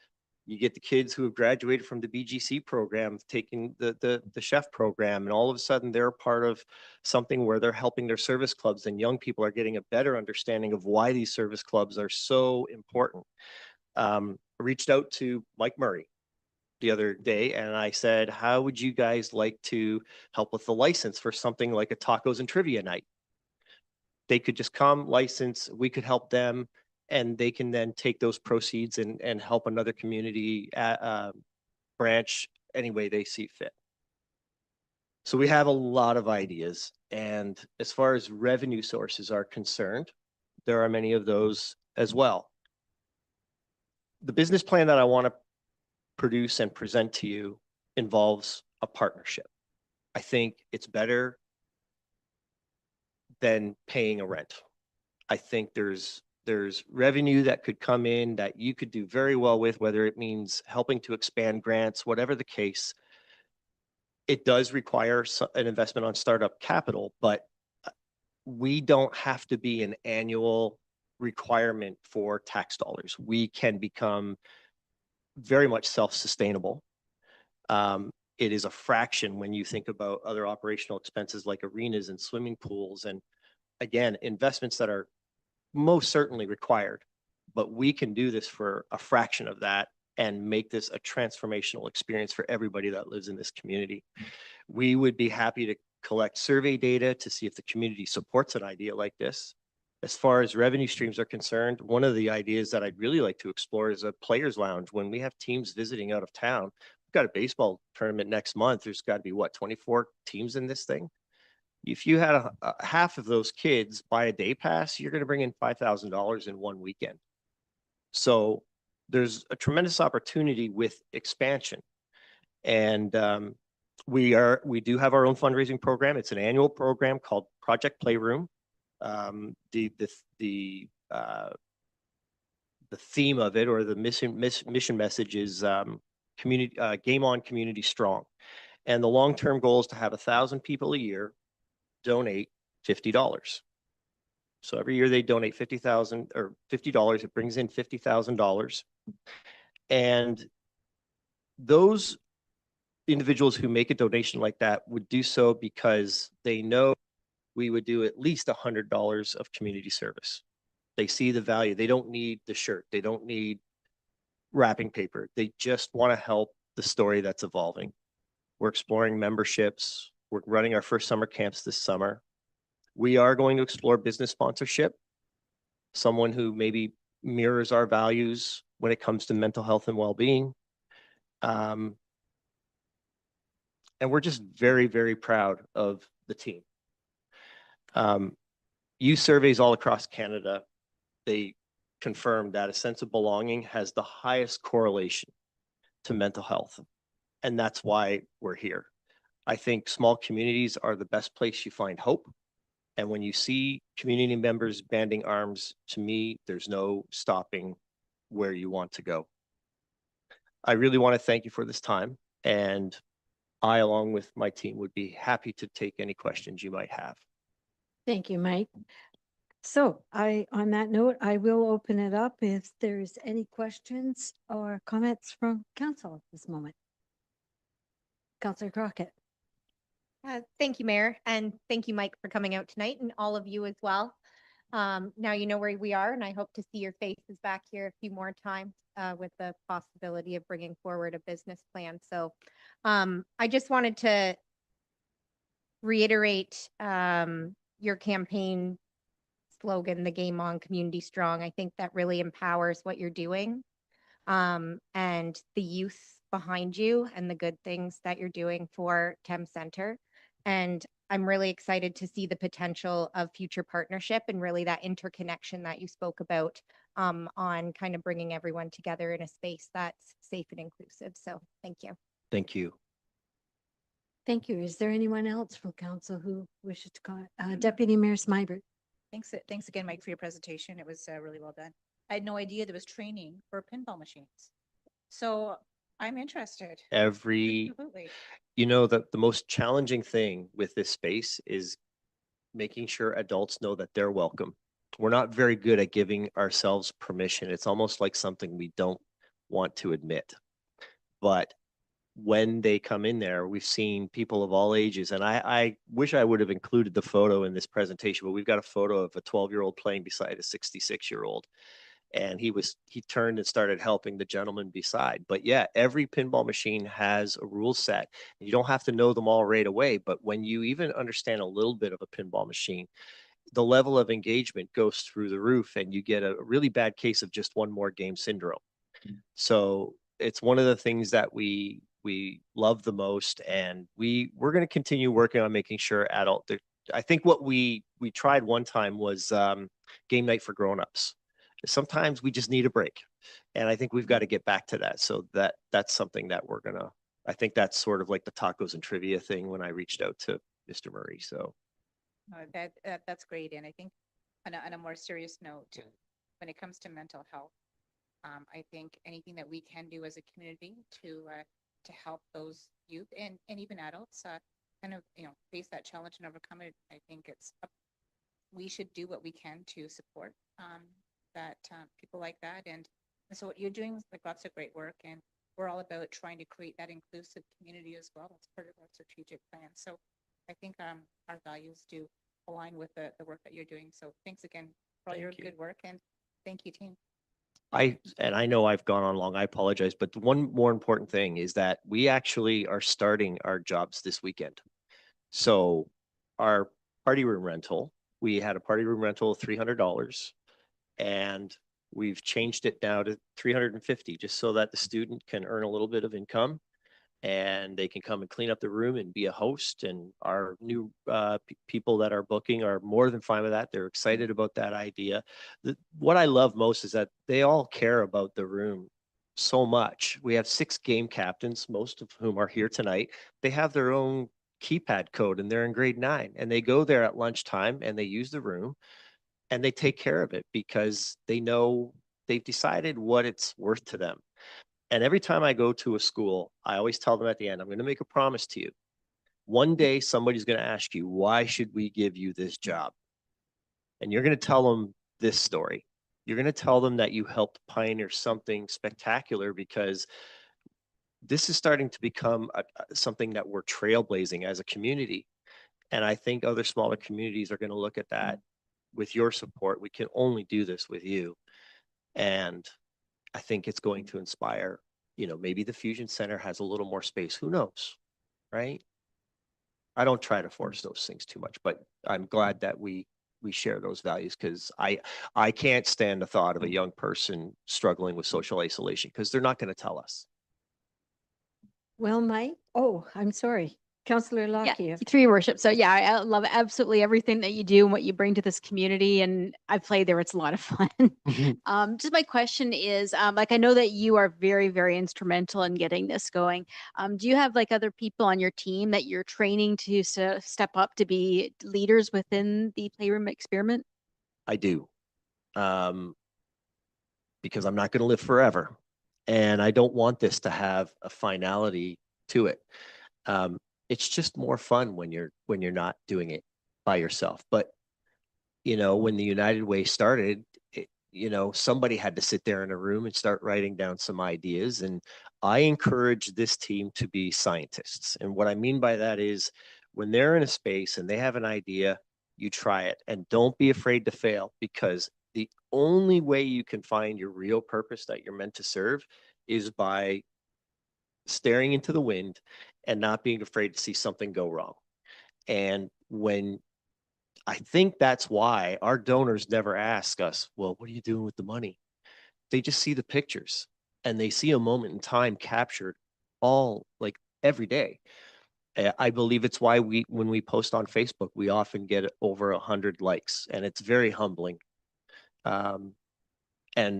you get the kids who have graduated from the BGC program taking the chef program, and all of a sudden they're part of something where they're helping their service clubs, and young people are getting a better understanding of why these service clubs are so important. I reached out to Mike Murray the other day and I said, how would you guys like to help with the license for something like a tacos and trivia night? They could just come, license, we could help them, and they can then take those proceeds and help another community branch any way they see fit. So we have a lot of ideas, and as far as revenue sources are concerned, there are many of those as well. The business plan that I want to produce and present to you involves a partnership. I think it's better than paying a rent. I think there's revenue that could come in that you could do very well with, whether it means helping to expand grants, whatever the case. It does require an investment on startup capital, but we don't have to be an annual requirement for tax dollars. We can become very much self-sustainable. It is a fraction when you think about other operational expenses like arenas and swimming pools, and again, investments that are most certainly required, but we can do this for a fraction of that and make this a transformational experience for everybody that lives in this community. We would be happy to collect survey data to see if the community supports an idea like this. As far as revenue streams are concerned, one of the ideas that I'd really like to explore is a players lounge. When we have teams visiting out of town, we've got a baseball tournament next month. There's got to be, what, 24 teams in this thing? If you had half of those kids buy a day pass, you're going to bring in $5,000 in one weekend. So there's a tremendous opportunity with expansion. And we do have our own fundraising program. It's an annual program called Project Playroom. The theme of it, or the mission message, is community game on, community strong. And the long-term goal is to have 1,000 people a year donate $50. So every year they donate 50,000 or $50. It brings in $50,000. And those individuals who make a donation like that would do so because they know we would do at least $100 of community service. They see the value. They don't need the shirt. They don't need wrapping paper. They just want to help the story that's evolving. We're exploring memberships. We're running our first summer camps this summer. We are going to explore business sponsorship, someone who maybe mirrors our values when it comes to mental health and well-being. And we're just very, very proud of the team. Youth surveys all across Canada, they confirm that a sense of belonging has the highest correlation to mental health. And that's why we're here. I think small communities are the best place you find hope. And when you see community members banding arms, to me, there's no stopping where you want to go. I really want to thank you for this time. And I, along with my team, would be happy to take any questions you might have. Thank you, Mike. So on that note, I will open it up if there's any questions or comments from council at this moment. Councillor Crockett. Thank you, Mayor, and thank you, Mike, for coming out tonight, and all of you as well. Now you know where we are, and I hope to see your faces back here a few more times with the possibility of bringing forward a business plan. So I just wanted to reiterate your campaign slogan, the game on, community strong. I think that really empowers what you're doing, and the youth behind you and the good things that you're doing for Thames Center. And I'm really excited to see the potential of future partnership and really that interconnection that you spoke about on kind of bringing everyone together in a space that's safe and inclusive. So thank you. Thank you. Thank you. Is there anyone else from council who wishes to comment? Deputy Mayor Smybert. Thanks again, Mike, for your presentation. It was really well done. I had no idea there was training for pinball machines. So I'm interested. Absolutely. You know, the most challenging thing with this space is making sure adults know that they're welcome. We're not very good at giving ourselves permission. It's almost like something we don't want to admit. But when they come in there, we've seen people of all ages. And I wish I would have included the photo in this presentation, but we've got a photo of a 12-year-old playing beside a 66-year-old. And he turned and started helping the gentleman beside. But yeah, every pinball machine has a rule set. You don't have to know them all right away, but when you even understand a little bit of a pinball machine, the level of engagement goes through the roof and you get a really bad case of just one more game syndrome. So it's one of the things that we love the most, and we're going to continue working on making sure I think what we tried one time was game night for grown-ups. Sometimes we just need a break, and I think we've got to get back to that. So that's something that I think that's sort of like the tacos and trivia thing when I reached out to Mr. Murray. So that's great. And I think on a more serious note, when it comes to mental health, I think anything that we can do as a community to help those youth and even adults kind of face that challenge and overcome it, I think we should do what we can to support that people like that. And so what you're doing is like lots of great work, and we're all about trying to create that inclusive community as well. That's part of our strategic plan. So I think our values do align with the work that you're doing. So thanks again for all your good work, and thank you, team. I know I've gone on long, I apologize, but one more important thing is that we actually are starting our jobs this weekend. So our party room rental, we had a party room rental of $300, and we've changed it now to $350, just so that the student can earn a little bit of income and they can come and clean up the room and be a host. And our new people that are booking are more than fine with that. They're excited about that idea. What I love most is that they all care about the room so much. We have 6 game captains, most of whom are here tonight. They have their own keypad code and they're in grade 9, and they go there at lunchtime and they use the room and they take care of it because they know they've decided what it's worth to them. And every time I go to a school, I always tell them at the end, I'm going to make a promise to you. One day, somebody's going to ask you, why should we give you this job? and you're going to tell them this story. You're going to tell them that you helped pioneer something spectacular, because this is starting to become something that we're trailblazing as a community. And I think other smaller communities are going to look at that with your support. We can only do this with you. And I think it's going to inspire, maybe the Fusion Center has a little more space. Who knows? Right? I don't try to force those things too much, but I'm glad that we share those values, because I can't stand the thought of a young person struggling with social isolation, because they're not going to tell us. Well, Mike, oh, I'm sorry. Councillor Yeah, Lockyer. through your worship. So yeah, I love absolutely everything that you do and what you bring to this community. And I've played there. It's a lot of fun. Just my question is, like, I know that you are very, very instrumental in getting this going. Do you have like other people on your team that you're training to step up to be leaders within the playroom experiment? I do. Because I'm not going to live forever. And I don't want this to have a finality to it. It's just more fun when you're not doing it by yourself. But when the United Way started, somebody had to sit there in a room and start writing down some ideas. And I encourage this team to be scientists. And what I mean by that is, when they're in a space and they have an idea, you try it, and don't be afraid to fail, because the only way you can find your real purpose that you're meant to serve is by staring into the wind and not being afraid to see something go wrong. And I think that's why our donors never ask us, well, what are you doing with the money? They just see the pictures, and they see a moment in time captured all, like, every day. I believe it's why when we post on Facebook, we often get over 100 likes, and it's very humbling. And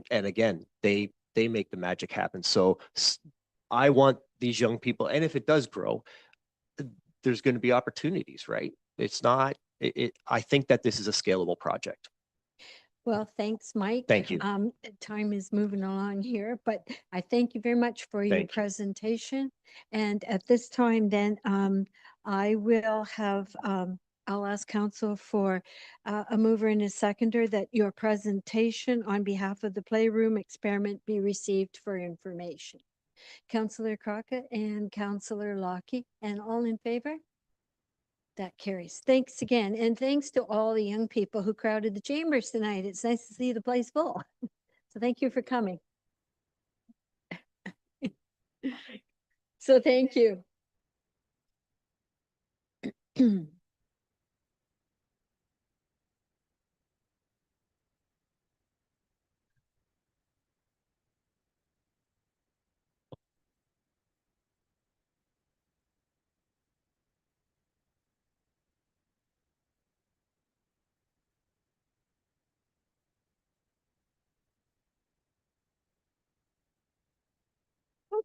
again, they make the magic happen. So I want these young people, and if it does grow, there's going to be opportunities, right? It's not, I think that this is a scalable project. Well, thanks, Mike. Thank you. Time is moving along here, but I thank you very much for your Thank you. presentation. And at this time, then, I will have, I'll ask council for a mover and a seconder that your presentation on behalf of the Playroom Experiment be received for information. Councillor Crockett and Councillor Lockie, and all in favor? That carries. Thanks again. And thanks to all the young people who crowded the chambers tonight. It's nice to see the place full. So thank you for coming. So thank you.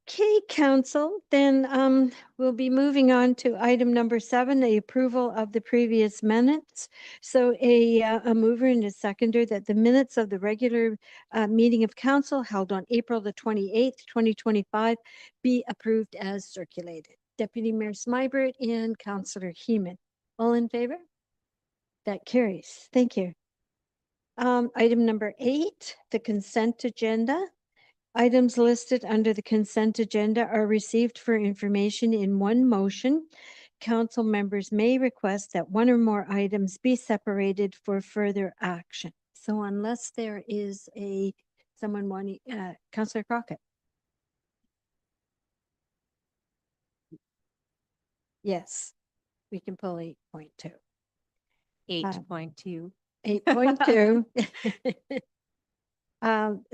Okay, council, then we'll be moving on to item number 7, the approval of the previous minutes. So a mover and a seconder that the minutes of the regular meeting of council held on April the 28th, 2025 be approved as circulated. Deputy Mayor Smybert and Councillor Heeman. All in favor? That carries. Thank you. Item number 8, the consent agenda. Items listed under the consent agenda are received for information in one motion. Council members may request that one or more items be separated for further action. So unless there is someone wanting, Councillor Crockett. Yes, we can pull 8.2. 8.2. 8.2.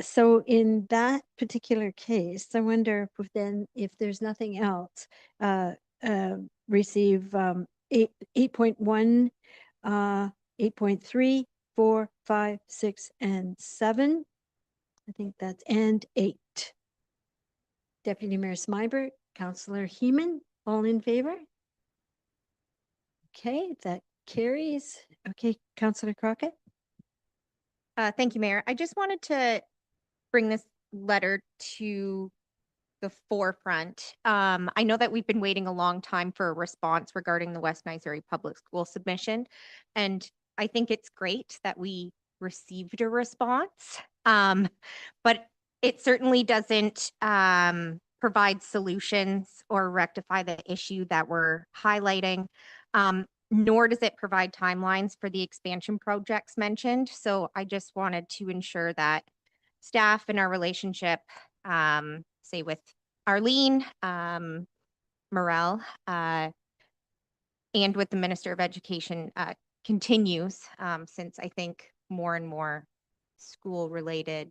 So in that particular case, I wonder if there's nothing else, receive 8.1, 8.3, 4, 5, 6, and 7. I think that's and 8. Deputy Mayor Smybert, Councillor Heeman, all in favor? Okay, that carries. Okay, Councillor Crockett. Thank you, Mayor. I just wanted to bring this letter to the forefront. I know that we've been waiting a long time for a response regarding the West Nice Area Public School submission. And I think it's great that we received a response. But it certainly doesn't provide solutions or rectify the issue that we're highlighting. Nor does it provide timelines for the expansion projects mentioned. So I just wanted to ensure that staff and our relationship, say with Arlene, Morel, and with the Minister of Education continues, since I think more and more school-related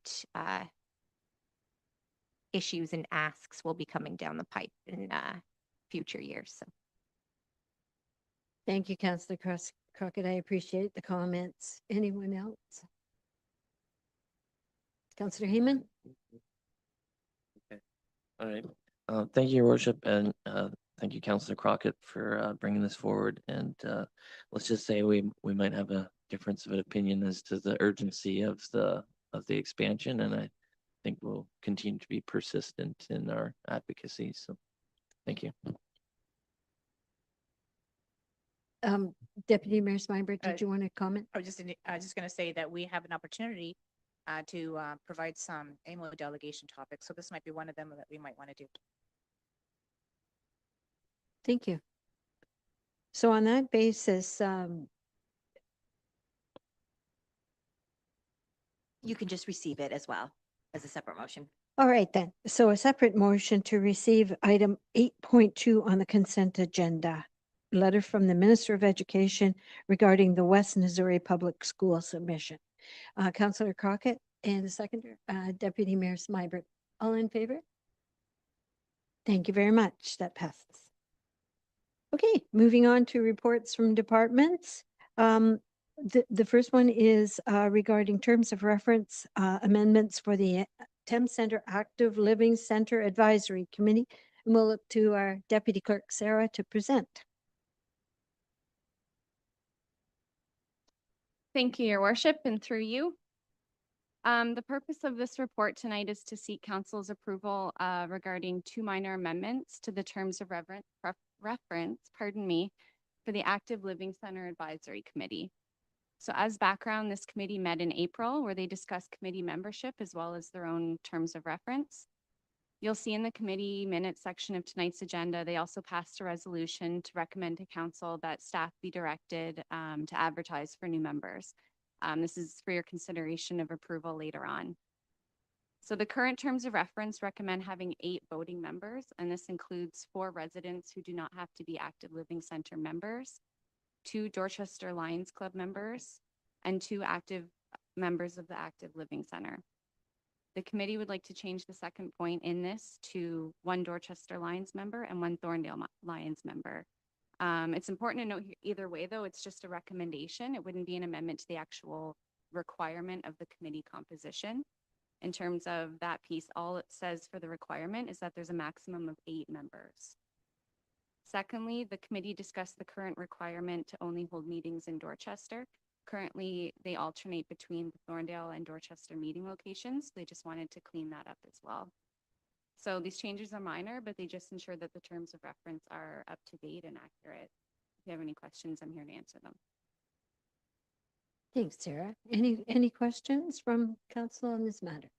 issues and asks will be coming down the pipe in future years. So. Thank you, Councillor Crockett. I appreciate the comments. Anyone else? Councillor Heeman? All right. Thank you, Your Worship, and thank you, Councillor Crockett, for bringing this forward. And let's just say we might have a difference of an opinion as to the urgency of the expansion, and I think we'll continue to be persistent in our advocacy. So, thank you. Deputy Mayor Smyber, did you want to comment? I was just going to say that we have an opportunity to provide some AMO delegation topics. So this might be one of them that we might want to do. Thank you. So on that basis, You can just receive it as well as a separate motion. all right then. So a separate motion to receive item 8.2 on the consent agenda. Letter from the Minister of Education regarding the West Missouri Public School submission. Councillor Crockett and the seconder, Deputy Mayor Smyber. All in favor? Thank you very much. That passes. Okay, moving on to reports from departments. The first one is regarding terms of reference amendments for the Thames Center Active Living Center Advisory Committee. And we'll look to our Deputy Clerk, Sarah, to present. Thank you, Your Worship, and through you. The purpose of this report tonight is to seek council's approval regarding 2 minor amendments to the terms of reference, for the Active Living Center Advisory Committee. So as background, this committee met in April where they discussed committee membership as well as their own terms of reference. You'll see in the committee minutes section of tonight's agenda, they also passed a resolution to recommend to council that staff be directed to advertise for new members. This is for your consideration of approval later on. So the current terms of reference recommend having 8 voting members, and this includes 4 residents who do not have to be Active Living Center members, 2 Dorchester Lions Club members, and 2 active members of the Active Living Center. The committee would like to change the second point in this to 1 Dorchester Lions member and 1 Thorndale Lions member. It's important to note here, either way, though, it's just a recommendation. It wouldn't be an amendment to the actual requirement of the committee composition. In terms of that piece, all it says for the requirement is that there's a maximum of 8 members. Secondly, the committee discussed the current requirement to only hold meetings in Dorchester. Currently, they alternate between the Thorndale and Dorchester meeting locations. They just wanted to clean that up as well. So these changes are minor, but they just ensure that the terms of reference are up to date and accurate. If you have any questions, I'm here to answer them. Thanks, Sarah. Any questions from council on this matter?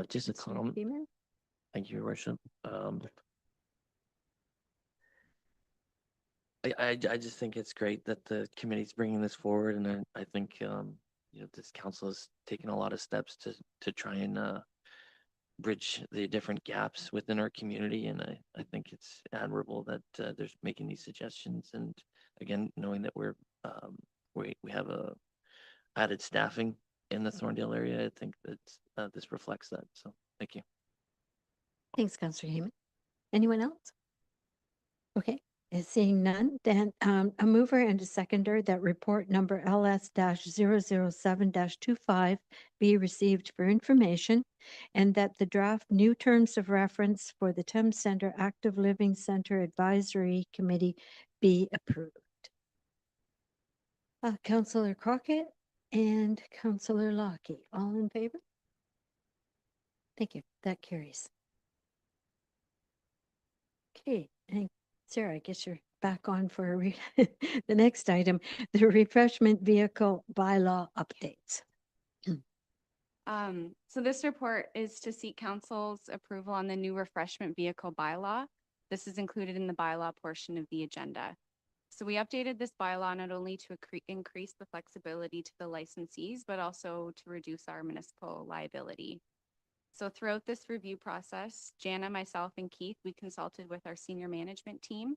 Just a comment. Heeman? Thank you, Your Worship. I just think it's great that the committee's bringing this forward, and I think this council has taken a lot of steps to try and bridge the different gaps within our community, and I think it's admirable that they're making these suggestions. And again, knowing that we have a added staffing in the Thorndale area, I think that this reflects that. So thank you. Thanks, Councillor Heeman. Anyone else? Okay. Seeing none, then a mover and a seconder that report number LS-007-25 be received for information, and that the draft new terms of reference for the Thames Center Active Living Center Advisory Committee be approved. Councillor Crockett and Councillor Lockie, all in favor? Thank you. That carries. Okay, and Sarah, I guess you're back on for the next item, the refreshment vehicle bylaw updates. So this report is to seek council's approval on the new refreshment vehicle bylaw. This is included in the bylaw portion of the agenda. So we updated this bylaw not only to increase the flexibility to the licensees, but also to reduce our municipal liability. So throughout this review process, Jana, myself, and Keith, we consulted with our senior management team,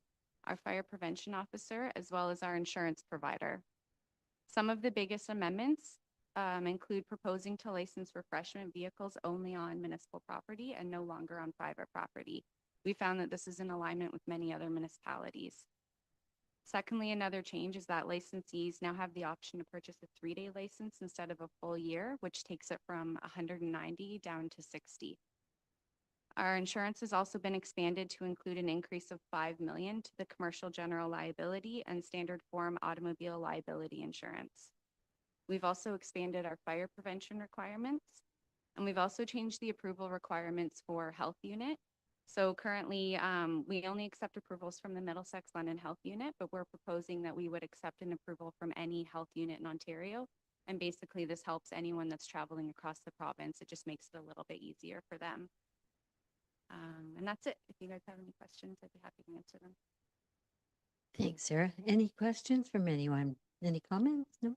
our fire prevention officer, as well as our insurance provider. Some of the biggest amendments include proposing to license refreshment vehicles only on municipal property and no longer on private property. We found that this is in alignment with many other municipalities. Secondly, another change is that licensees now have the option to purchase a 3-day license instead of a full year, which takes it from 190 down to 60. Our insurance has also been expanded to include an increase of $5 million to the commercial general liability and standard form automobile liability insurance. We've also expanded our fire prevention requirements, and we've also changed the approval requirements for health unit. So currently, we only accept approvals from the Middlesex London Health Unit, but we're proposing that we would accept an approval from any health unit in Ontario. And basically, this helps anyone that's traveling across the province. It just makes it a little bit easier for them. And that's it. If you guys have any questions, I'd be happy to answer them. Thanks, Sarah. Any questions from anyone? Any comments? No?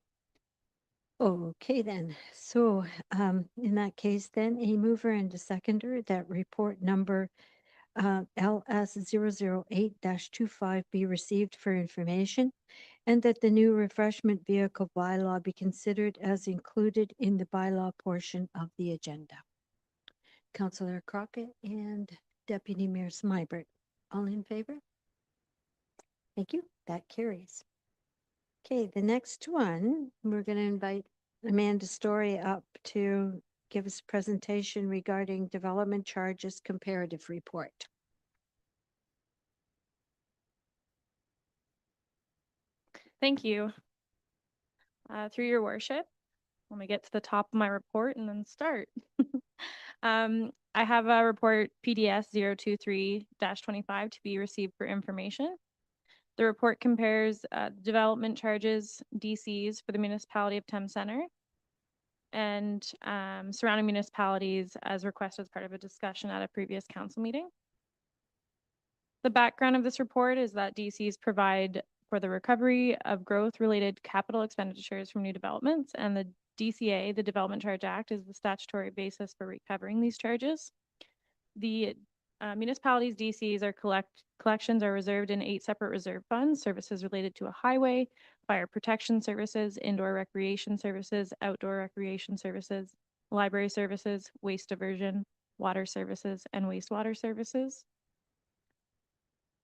Okay, then. So in that case, then a mover and a seconder that report number LS008-25 be received for information, and that the new refreshment vehicle bylaw be considered as included in the bylaw portion of the agenda. Councillor Crockett and Deputy Mayor Smybert, all in favor? Thank you. That carries. Okay, the next one, we're going to invite Amanda Story up to give us a presentation regarding development charges comparative report. Thank you. Through your worship, let me get to the top of my report and then start. I have a report PDS 023-25 to be received for information. The report compares development charges, DCs for the municipality of Thames Centre and surrounding municipalities as requested as part of a discussion at a previous council meeting. The background of this report is that DCs provide for the recovery of growth-related capital expenditures from new developments, and the DCA, the Development Charge Act, is the statutory basis for recovering these charges. The municipalities' DCs are collections are reserved in 8 separate reserve funds: services related to a highway, fire protection services, indoor recreation services, outdoor recreation services, library services, waste diversion, water services, and wastewater services.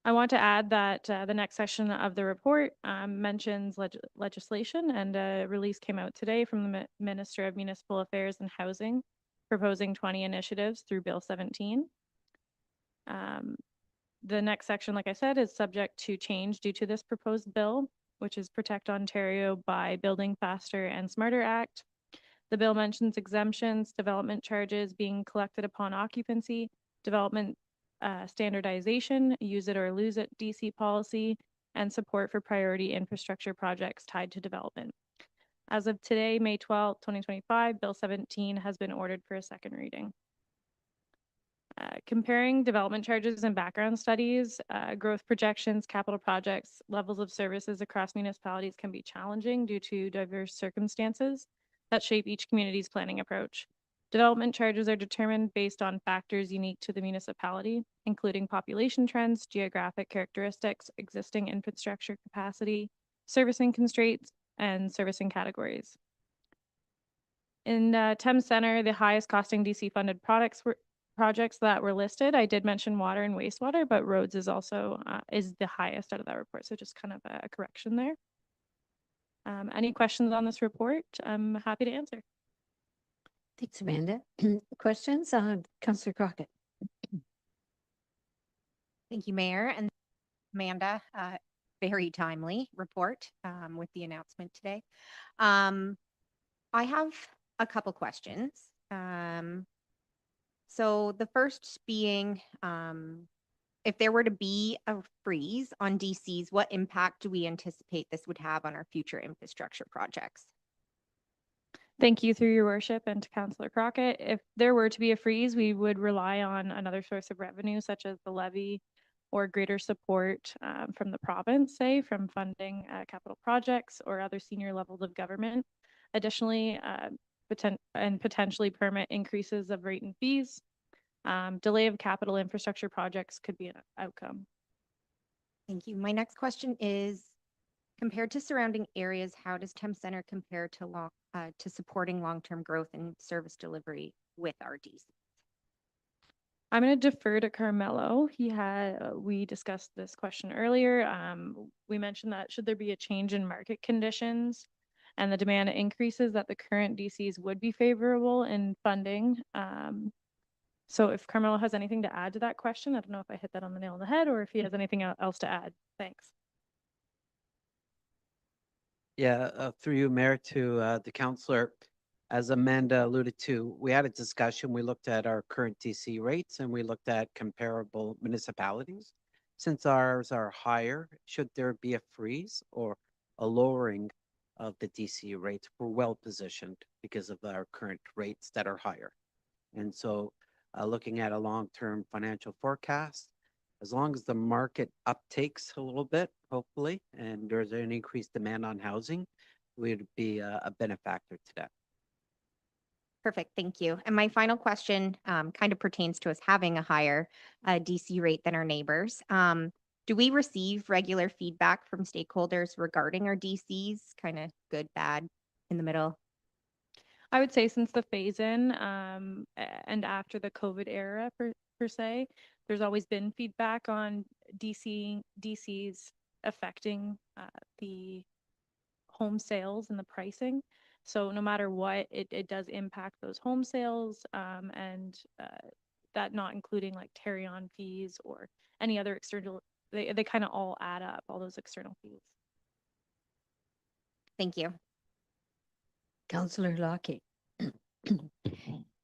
I want to add that the next section of the report mentions legislation, and a release came out today from the Minister of Municipal Affairs and Housing, proposing 20 initiatives through Bill 17. The next section, like I said, is subject to change due to this proposed bill, which is Protect Ontario by Building Faster and Smarter Act. The bill mentions exemptions, development charges being collected upon occupancy, development standardization, use it or lose it DC policy, and support for priority infrastructure projects tied to development. As of today, May 12, 2025, Bill 17 has been ordered for a second reading. Comparing development charges and background studies, growth projections, capital projects, levels of services across municipalities can be challenging due to diverse circumstances that shape each community's planning approach. Development charges are determined based on factors unique to the municipality, including population trends, geographic characteristics, existing infrastructure capacity, servicing constraints, and servicing categories. In Thames Centre, the highest costing DC funded projects that were listed, I did mention water and wastewater, but roads is also is the highest out of that report. So just kind of a correction there. Any questions on this report? I'm happy to answer. Thanks, Amanda. Questions? Councillor Crockett. Thank you, Mayor and Amanda. Very timely report with the announcement today. I have a couple questions. So the first being if there were to be a freeze on DCs, what impact do we anticipate this would have on our future infrastructure projects? Thank you through your worship and to Councillor Crockett. If there were to be a freeze, we would rely on another source of revenue such as the levy or greater support from the province, say from funding capital projects or other senior levels of government. Additionally, potentially permit increases of rate and fees. Delay of capital infrastructure projects could be an outcome. Thank you. My next question is, compared to surrounding areas, how does Thames Center compare to supporting long-term growth and service delivery with our DC? I'm going to defer to Carmelo. We discussed this question earlier. We mentioned that should there be a change in market conditions and the demand increases, that the current DCs would be favorable in funding. So if Carmelo has anything to add to that question, I don't know if I hit that on the nail on the head or if he has anything else to add. Thanks. Yeah, through you, Mayor, to the councillor. As Amanda alluded to, we had a discussion. We looked at our current DC rates and we looked at comparable municipalities. Since ours are higher, should there be a freeze or a lowering of the DC rates, we're well positioned because of our current rates that are higher. And so looking at a long-term financial forecast, as long as the market uptakes a little bit, hopefully, and there's an increased demand on housing, we'd be a benefactor to that. Perfect, thank you. And my final question kind of pertains to us having a higher DC rate than our neighbors. Do we receive regular feedback from stakeholders regarding our DCs? Kind of good, bad, in the middle? I would say since the phase-in and after the COVID era per se, there's always been feedback on DCs affecting the home sales and the pricing. So no matter what, it does impact those home sales and that not including like carry-on fees or any other external, they kind of all add up, all those external fees. Thank you. Councillor Lockie.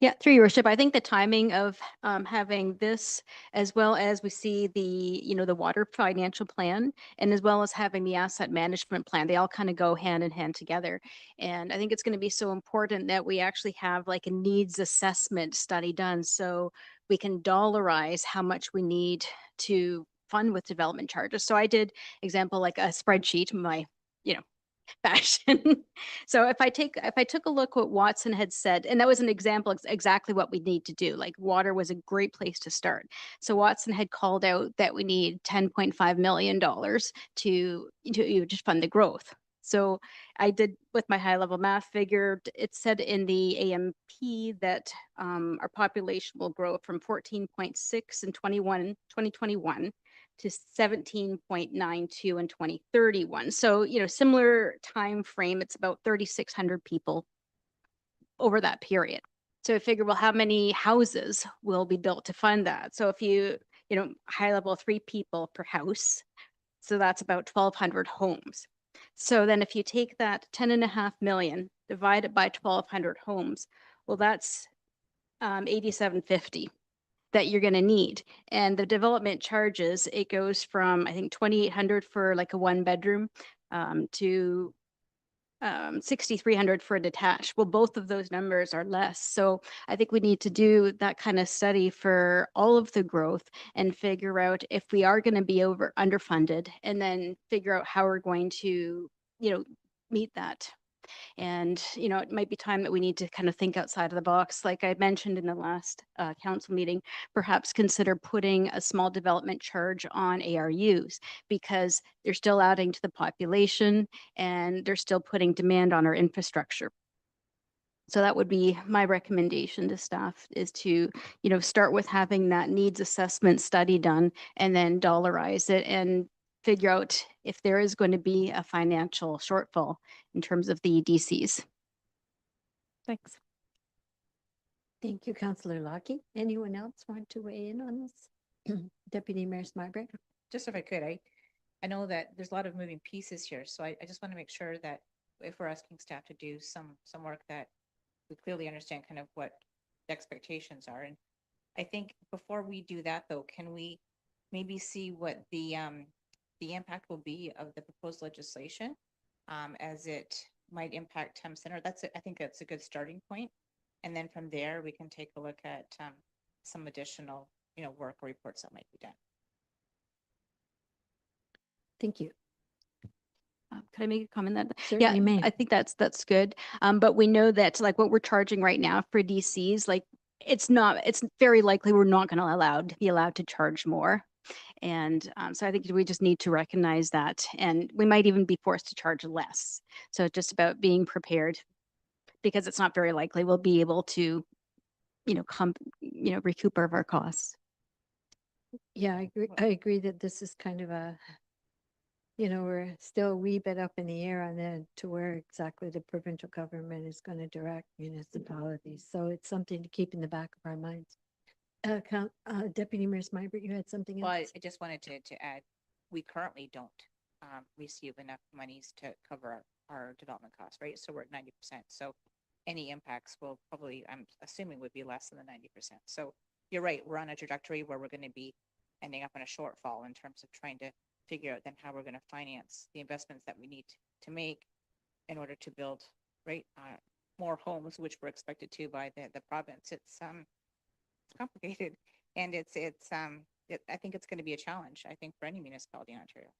Yeah, through your worship, I think the timing of having this, as well as we see the water financial plan, and as well as having the asset management plan, they all kind of go hand in hand together. And I think it's going to be so important that we actually have like a needs assessment study done so we can dollarize how much we need to fund with development charges. So I did example like a spreadsheet, my fashion. So if I took a look what Watson had said, and that was an example exactly what we need to do, like water was a great place to start. So Watson had called out that we need $10.5 million to just fund the growth. So I did with my high level math figure, it said in the AMP that our population will grow from 14.6 in 2021 to 17.92 in 2031. So, similar time frame, it's about 3,600 people over that period. So I figure, well, how many houses will be built to fund that? So if you high level 3 people per house, so that's about 1,200 homes. So then if you take that 10.5 million, divide it by 1,200 homes, well, that's 8,750 that you're going to need. And the development charges, it goes from, I think, 2,800 for like a 1-bedroom to 6,300 for a detached. Well, both of those numbers are less. So I think we need to do that kind of study for all of the growth and figure out if we are going to be underfunded, and then figure out how we're going to, meet that. And, it might be time that we need to kind of think outside of the box. Like I mentioned in the last council meeting, perhaps consider putting a small development charge on ARUs because they're still adding to the population and they're still putting demand on our infrastructure. So that would be my recommendation to staff, is to, start with having that needs assessment study done and then dollarize it and figure out if there is going to be a financial shortfall in terms of the DCs. Thanks. Thank you, Councillor Lockie. Anyone else want to weigh in on this? Deputy Mayor Smyber. Just if I could, I know that there's a lot of moving pieces here, so I just want to make sure that if we're asking staff to do some work, that we clearly understand kind of what the expectations are. And I think before we do that, though, can we maybe see what the impact will be of the proposed legislation as it might impact Thames Center. I think that's a good starting point. And then from there, we can take a look at some additional, work or reports that might be done. Thank you. Could I make a comment that? Certainly may. I think that's good. But we know that like what we're charging right now for DCs, like it's very likely we're not going to be allowed to charge more. And so I think we just need to recognize that, and we might even be forced to charge less. So it's just about being prepared, because it's not very likely we'll be able to, recoup our costs. Yeah, I agree that this is kind of we're still a wee bit up in the air on to where exactly the provincial government is going to direct municipalities. So it's something to keep in the back of our minds. Deputy Mayor Smybert, you had something Well, else? I just wanted to add, we currently don't receive enough monies to cover our development costs, right? So we're at 90%. So any impacts will probably, I'm assuming, would be less than the 90%. So you're right, we're on a trajectory where we're going to be ending up in a shortfall in terms of trying to figure out then how we're going to finance the investments that we need to make in order to build, right, more homes, which we're expected to by the province. It's complicated, and I think it's going to be a challenge, I think, for any municipality in Ontario.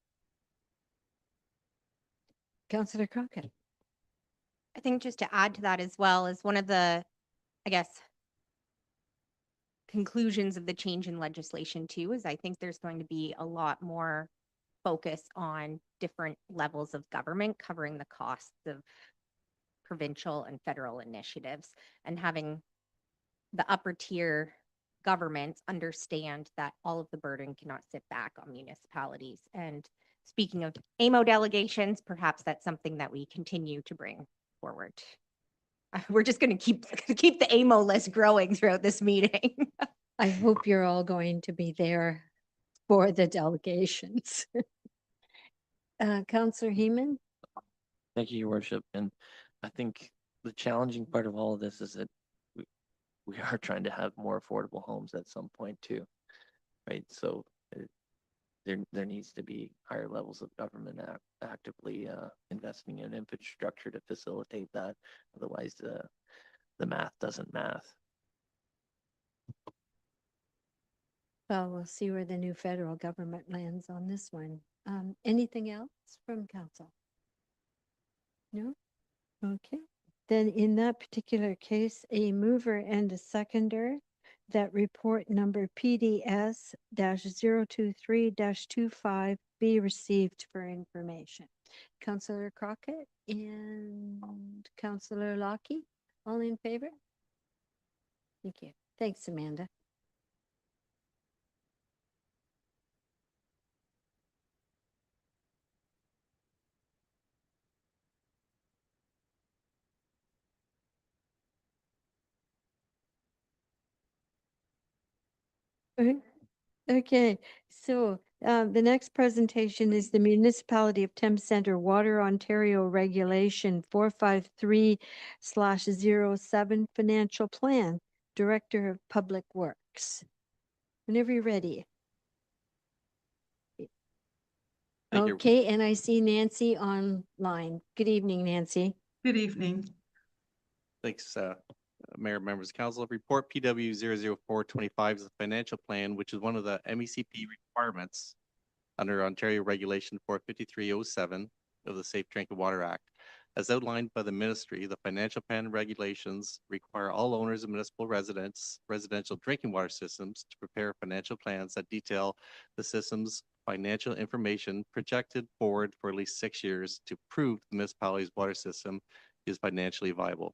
Councillor Crockett. I think just to add to that as well, is one of the, I guess, conclusions of the change in legislation too, is I think there's going to be a lot more focus on different levels of government covering the costs of provincial and federal initiatives, and having the upper tier governments understand that all of the burden cannot sit back on municipalities. And speaking of AMO delegations, perhaps that's something that we continue to bring forward. We're just going to keep the AMO list growing throughout this meeting. I hope you're all going to be there for the delegations. Councillor Heeman? Thank you, Your Worship. And I think the challenging part of all of this is that we are trying to have more affordable homes at some point too, right? So there needs to be higher levels of government actively investing in infrastructure to facilitate that. Otherwise, the math doesn't math. Well, we'll see where the new federal government lands on this one. Anything else from council? No? Okay. Then in that particular case, a mover and a seconder, that report number PDS -023-25 be received for information. Councillor Crockett and Councillor Lockie, all in favor? Thank you. Thanks, Amanda. Okay, so the next presentation is the Municipality of Thames Centre Water Ontario Regulation 453/07 Financial Plan, Director of Public Works. Whenever you're ready. Thank you. Okay, and I see Nancy online. Good evening, Nancy. Good evening. Thanks, Mayor, members of council. Report PW 00425 is a financial plan, which is one of the MECP requirements under Ontario Regulation 45307 of the Safe Drinking Water Act. As outlined by the ministry, the financial plan regulations require all owners of municipal residential drinking water systems to prepare financial plans that detail the system's financial information projected forward for at least 6 years to prove the municipality's water system is financially viable.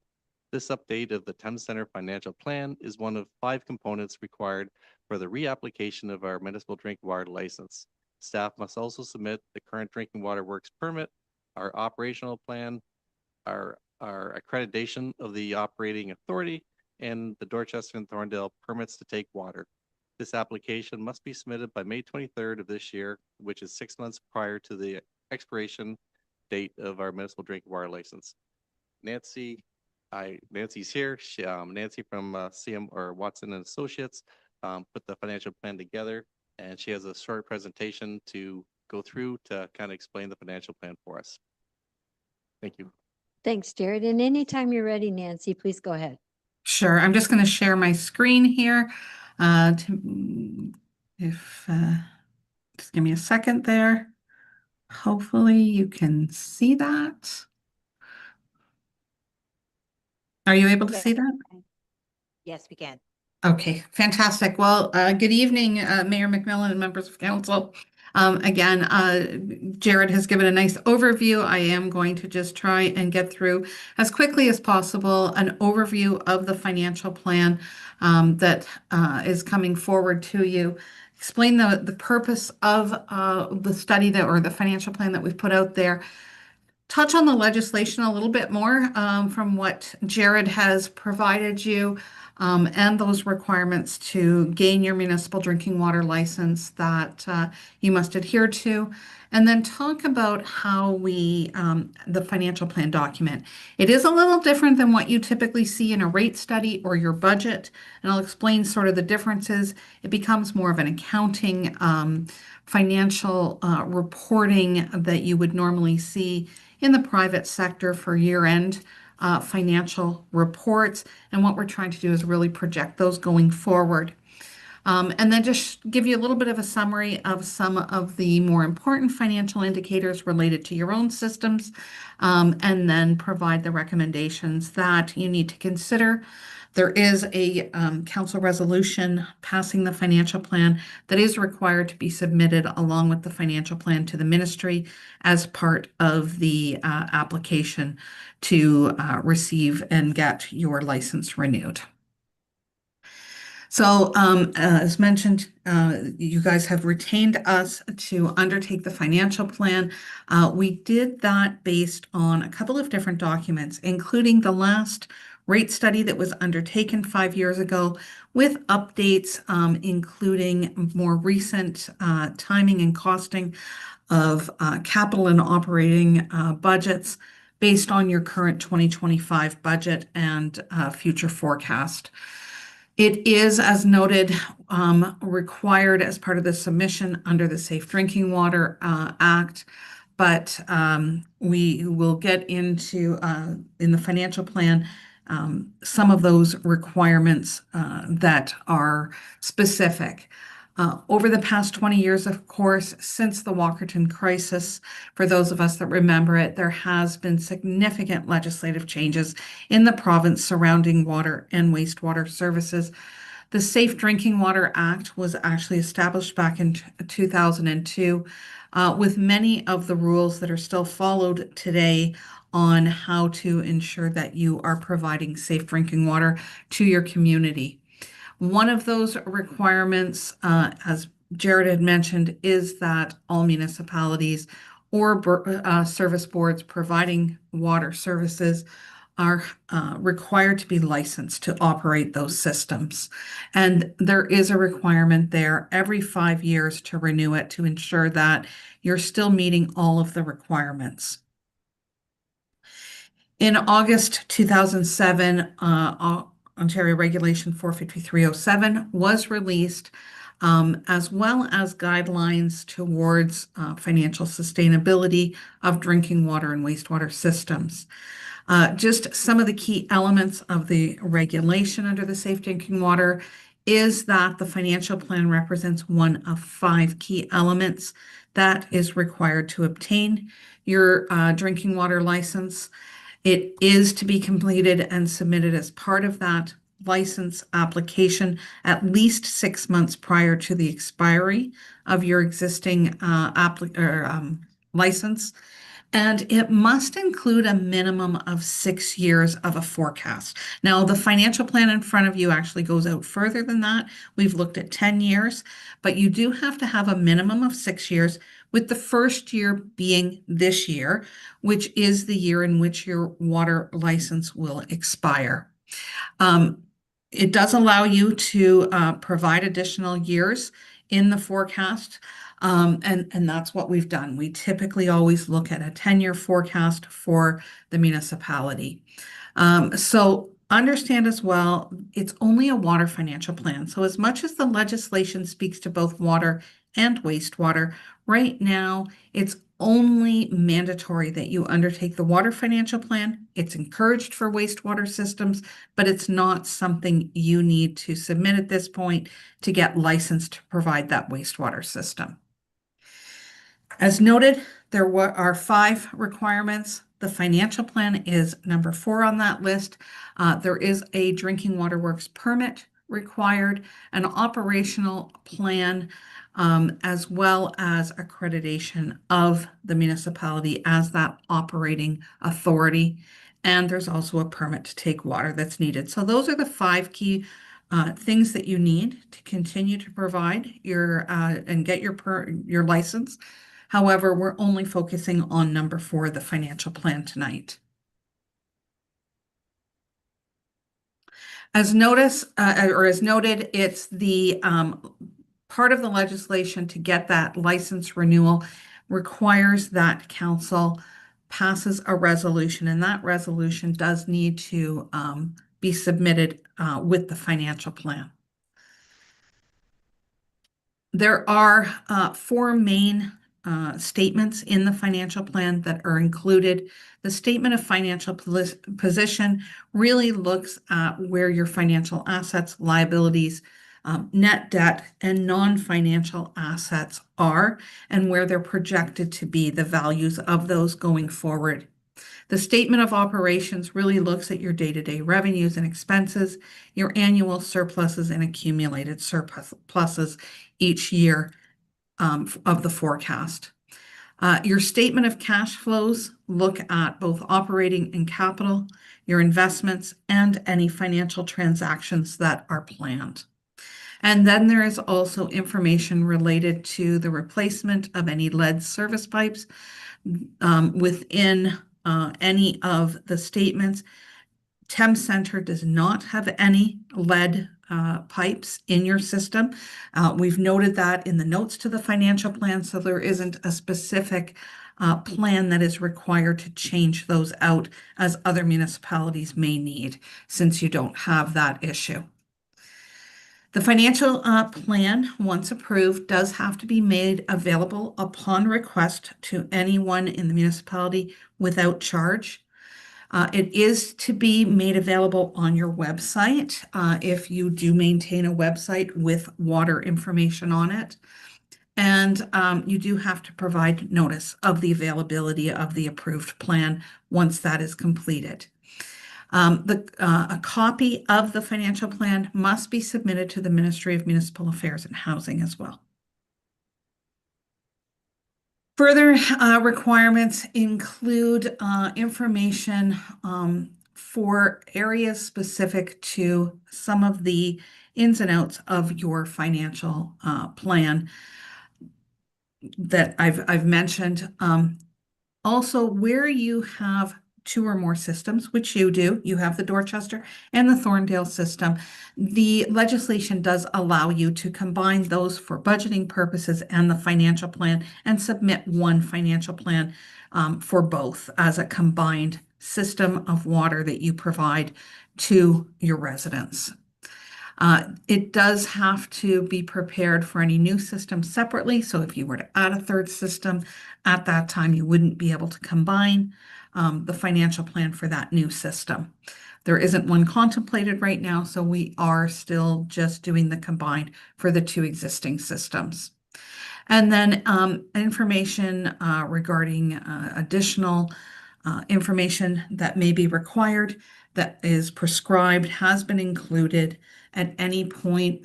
This update of the Thames Centre financial plan is one of 5 components required for the reapplication of our municipal drinking water license. Staff must also submit the current drinking water works permit, our operational plan, our accreditation of the operating authority, and the Dorchester and Thorndale permits to take water. This application must be submitted by May 23rd of this year, which is 6 months prior to the expiration date of our municipal drinking water license. Nancy's here. Nancy from CM or Watson and Associates put the financial plan together, and she has a short presentation to go through to kind of explain the financial plan for us. Thank you. Thanks, Jared. And anytime you're ready, Nancy, please go ahead. Sure, I'm just going to share my screen here. Just give me a second there. Hopefully you can see that. Are you able to see that? Yes, we can. Okay, fantastic. Well, good evening, Mayor McMillan and members of council. Again, Jared has given a nice overview. I am going to just try and get through as quickly as possible an overview of the financial plan that is coming forward to you. Explain the purpose of the study that or the financial plan that we've put out there. Touch on the legislation a little bit more from what Jared has provided you and those requirements to gain your municipal drinking water license that you must adhere to. And then talk about how the financial plan document. It is a little different than what you typically see in a rate study or your budget. And I'll explain sort of the differences. It becomes more of an accounting financial reporting that you would normally see in the private sector for year-end financial reports. And what we're trying to do is really project those going forward. And then just give you a little bit of a summary of some of the more important financial indicators related to your own systems, and then provide the recommendations that you need to consider. There is a council resolution passing the financial plan that is required to be submitted along with the financial plan to the ministry as part of the application to receive and get your license renewed. So as mentioned, you guys have retained us to undertake the financial plan. We did that based on a couple of different documents, including the last rate study that was undertaken 5 years ago with updates, including more recent timing and costing of capital and operating budgets based on your current 2025 budget and future forecast. It is, as noted, required as part of the submission under the Safe Drinking Water Act, but we will get into, in the financial plan, some of those requirements that are specific. Over the past 20 years, of course, since the Walkerton crisis, for those of us that remember it, there has been significant legislative changes in the province surrounding water and wastewater services. The Safe Drinking Water Act was actually established back in 2002, with many of the rules that are still followed today on how to ensure that you are providing safe drinking water to your community. One of those requirements, as Jared had mentioned, is that all municipalities or service boards providing water services are required to be licensed to operate those systems. And there is a requirement there every 5 years to renew it to ensure that you're still meeting all of the requirements. In August 2007, Ontario Regulation 45307 was released, as well as guidelines towards financial sustainability of drinking water and wastewater systems. Just some of the key elements of the regulation under the Safe Drinking Water is that the financial plan represents one of 5 key elements that is required to obtain your drinking water license. It is to be completed and submitted as part of that license application at least 6 months prior to the expiry of your existing license. And it must include a minimum of 6 years of a forecast. Now, the financial plan in front of you actually goes out further than that. We've looked at 10 years, but you do have to have a minimum of 6 years, with the first year being this year, which is the year in which your water license will expire. It does allow you to provide additional years in the forecast. And that's what we've done. We typically always look at a 10-year forecast for the municipality. So understand as well, it's only a water financial plan. So as much as the legislation speaks to both water and wastewater, right now it's only mandatory that you undertake the water financial plan. It's encouraged for wastewater systems, but it's not something you need to submit at this point to get licensed to provide that wastewater system. As noted, there are 5 requirements. The financial plan is number 4 on that list. There is a drinking water works permit required, an operational plan, as well as accreditation of the municipality as that operating authority. And there's also a permit to take water that's needed. So those are the 5 key things that you need to continue to provide your and get your license. However, we're only focusing on number 4, the financial plan tonight. As noted, it's the part of the legislation to get that license renewal requires that council passes a resolution, and that resolution does need to be submitted with the financial plan. There are 4 main statements in the financial plan that are included. The statement of financial position really looks at where your financial assets, liabilities, net debt, and non-financial assets are, and where they're projected to be, the values of those going forward. The statement of operations really looks at your day-to-day revenues and expenses, your annual surpluses and accumulated surpluses each year of the forecast. Your statement of cash flows look at both operating and capital, your investments, and any financial transactions that are planned. And then there is also information related to the replacement of any lead service pipes within any of the statements. Thames Centre does not have any lead pipes in your system. We've noted that in the notes to the financial plan, so there isn't a specific plan that is required to change those out as other municipalities may need, since you don't have that issue. The financial plan, once approved, does have to be made available upon request to anyone in the municipality without charge. It is to be made available on your website if you do maintain a website with water information on it. And you do have to provide notice of the availability of the approved plan once that is completed. A copy of the financial plan must be submitted to the Ministry of Municipal Affairs and Housing as well. Further requirements include information for areas specific to some of the ins and outs of your financial plan that I've mentioned. Also, where you have 2 or more systems, which you do, you have the Dorchester and the Thorndale system. The legislation does allow you to combine those for budgeting purposes and the financial plan and submit one financial plan for both as a combined system of water that you provide to your residents. It does have to be prepared for any new system separately. So if you were to add a 3rd system at that time, you wouldn't be able to combine the financial plan for that new system. There isn't one contemplated right now, so we are still just doing the combined for the 2 existing systems. And then information regarding additional information that may be required that is prescribed has been included. At any point,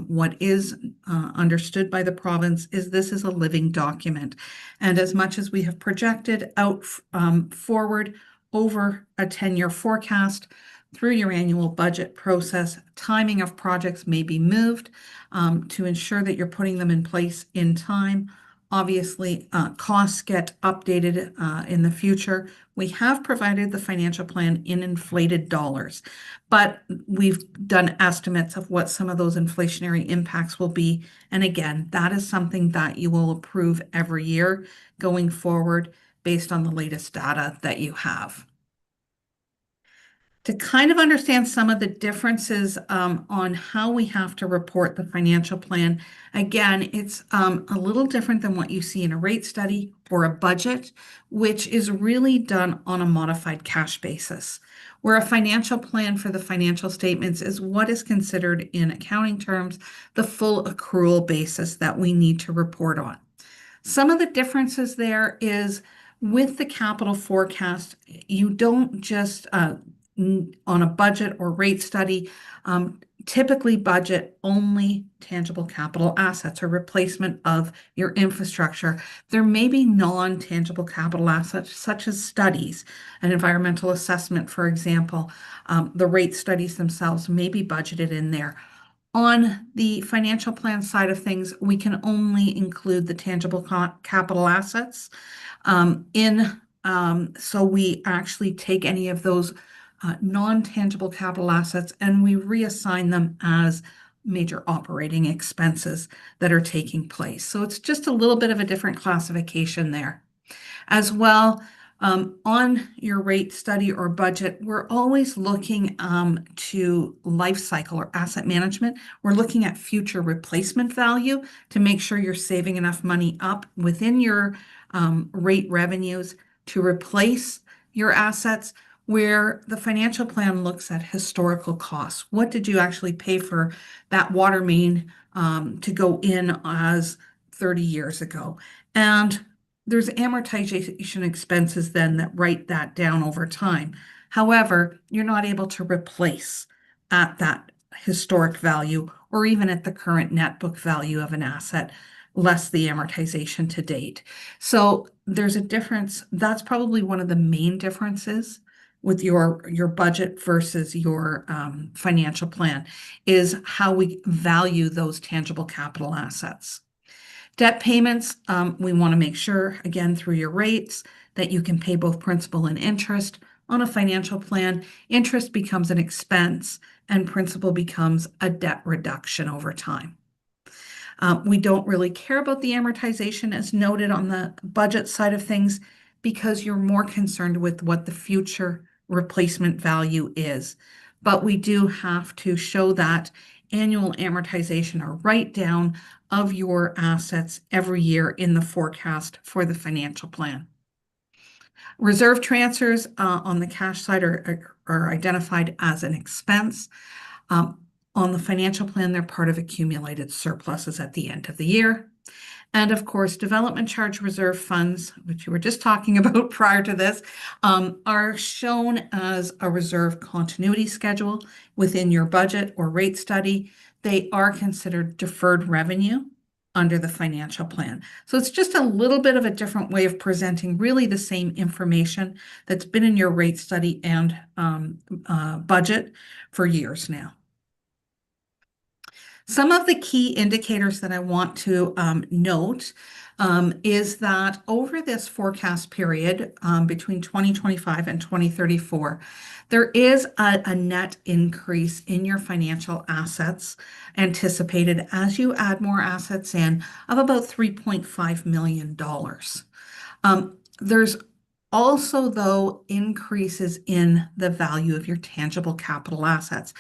what is understood by the province is this is a living document. And as much as we have projected out forward over a 10-year forecast through your annual budget process, timing of projects may be moved to ensure that you're putting them in place in time. Obviously, costs get updated in the future. We have provided the financial plan in inflated dollars, but we've done estimates of what some of those inflationary impacts will be. And again, that is something that you will approve every year going forward based on the latest data that you have. to kind of understand some of the differences on how we have to report the financial plan. Again, it's a little different than what you see in a rate study or a budget, which is really done on a modified cash basis, where a financial plan for the financial statements is what is considered in accounting terms the full accrual basis that we need to report on. Some of the differences there is with the capital forecast, you don't just on a budget or rate study, typically budget only tangible capital assets or replacement of your infrastructure. There may be non-tangible capital assets such as studies, an environmental assessment, for example. The rate studies themselves may be budgeted in there. On the financial plan side of things, we can only include the tangible capital assets so we actually take any of those non-tangible capital assets and we reassign them as major operating expenses that are taking place. So it's just a little bit of a different classification there. As well, on your rate study or budget, we're always looking to life cycle or asset management. We're looking at future replacement value to make sure you're saving enough money up within your rate revenues to replace your assets, where the financial plan looks at historical costs. What did you actually pay for that water main to go in as 30 years ago? And there's amortization expenses then that write that down over time. However, you're not able to replace at that historic value or even at the current net book value of an asset, less the amortization to date. So there's a difference. That's probably one of the main differences with your budget versus your financial plan is how we value those tangible capital assets. Debt payments, we want to make sure, again, through your rates, that you can pay both principal and interest. On a financial plan, interest becomes an expense and principal becomes a debt reduction over time. We don't really care about the amortization as noted on the budget side of things because you're more concerned with what the future replacement value is. But we do have to show that annual amortization or write down of your assets every year in the forecast for the financial plan. Reserve transfers on the cash side are identified as an expense. On the financial plan, they're part of accumulated surpluses at the end of the year. And of course, development charge reserve funds, which you were just talking about prior to this, are shown as a reserve continuity schedule within your budget or rate study. They are considered deferred revenue under the financial plan. So it's just a little bit of a different way of presenting really the same information that's been in your rate study and budget for years now. Some of the key indicators that I want to note is that over this forecast period between 2025 and 2034, there is a net increase in your financial assets anticipated as you add more assets in of about $3.5 million. There's also, though, increases in the value of your tangible capital assets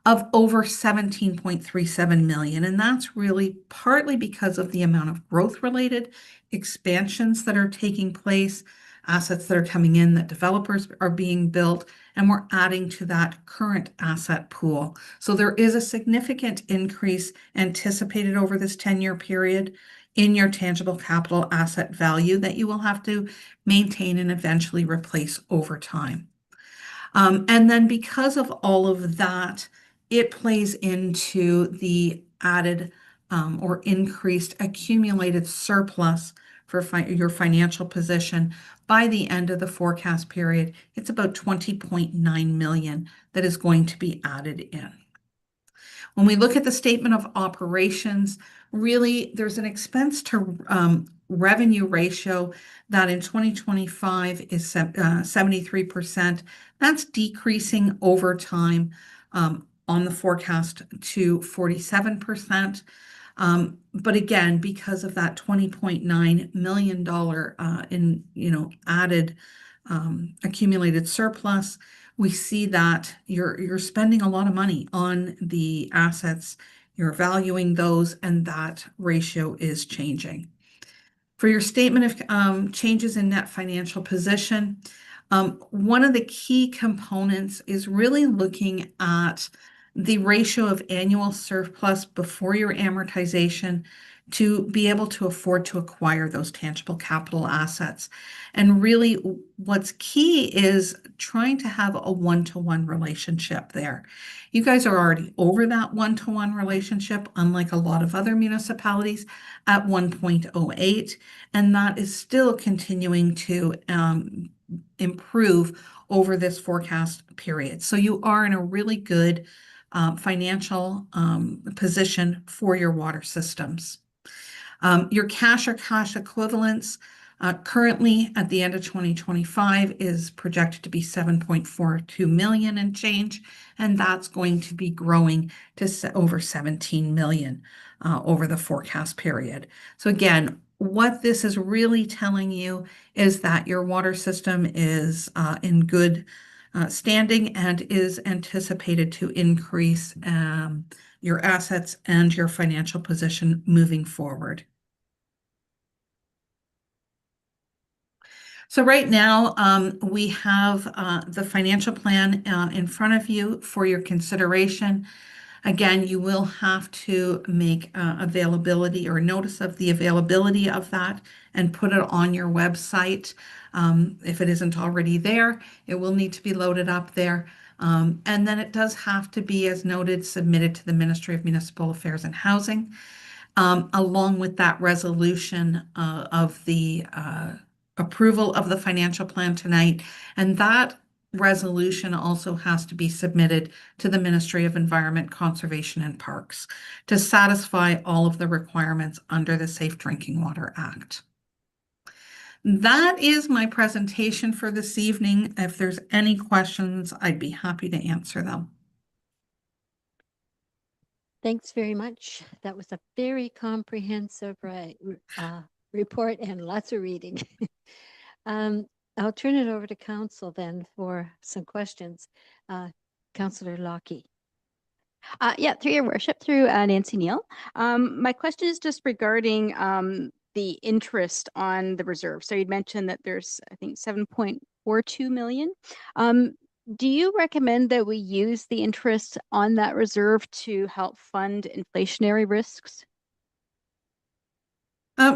of over 17.37 million. And that's really partly because of the amount of growth-related expansions that are taking place, assets that are coming in, that developers are being built, and we're adding to that current asset pool. So there is a significant increase anticipated over this 10-year period in your tangible capital asset value that you will have to maintain and eventually replace over time. And then because of all of that, it plays into the added or increased accumulated surplus for your financial position. By the end of the forecast period, it's about 20.9 million that is going to be added in. When we look at the statement of operations, really there's an expense to revenue ratio that in 2025 is 73%. That's decreasing over time on the forecast to 47%. But again, because of that $20.9 million in added accumulated surplus. We see that you're spending a lot of money on the assets, you're valuing those, and that ratio is changing. For your statement of changes in net financial position, one of the key components is really looking at the ratio of annual surplus before your amortization to be able to afford to acquire those tangible capital assets. And really, what's key is trying to have a one-to-one relationship there. You guys are already over that one-to-one relationship, unlike a lot of other municipalities, at 1.08, and that is still continuing to improve over this forecast period. So you are in a really good financial position for your water systems. Your cash or cash equivalents currently at the end of 2025 is projected to be 7.42 million and change, and that's going to be growing to over 17 million over the forecast period. So again, what this is really telling you is that your water system is in good standing and is anticipated to increase your assets and your financial position moving forward. So right now, we have the financial plan in front of you for your consideration. Again, you will have to make availability or notice of the availability of that and put it on your website. If it isn't already there, it will need to be loaded up there. And then it does have to be, as noted, submitted to the Ministry of Municipal Affairs and Housing, along with that resolution of the approval of the financial plan tonight. And that resolution also has to be submitted to the Ministry of Environment, Conservation and Parks to satisfy all of the requirements under the Safe Drinking Water Act. That is my presentation for this evening. If there's any questions, I'd be happy to answer them. Thanks very much. That was a very comprehensive report and lots of reading. I'll turn it over to council then for some questions. Councillor Lockie. Yeah, through your worship, through Nancy Neal. My question is just regarding the interest on the reserve. So you'd mentioned that there's, I think, 7.42 million. Do you recommend that we use the interest on that reserve to help fund inflationary risks?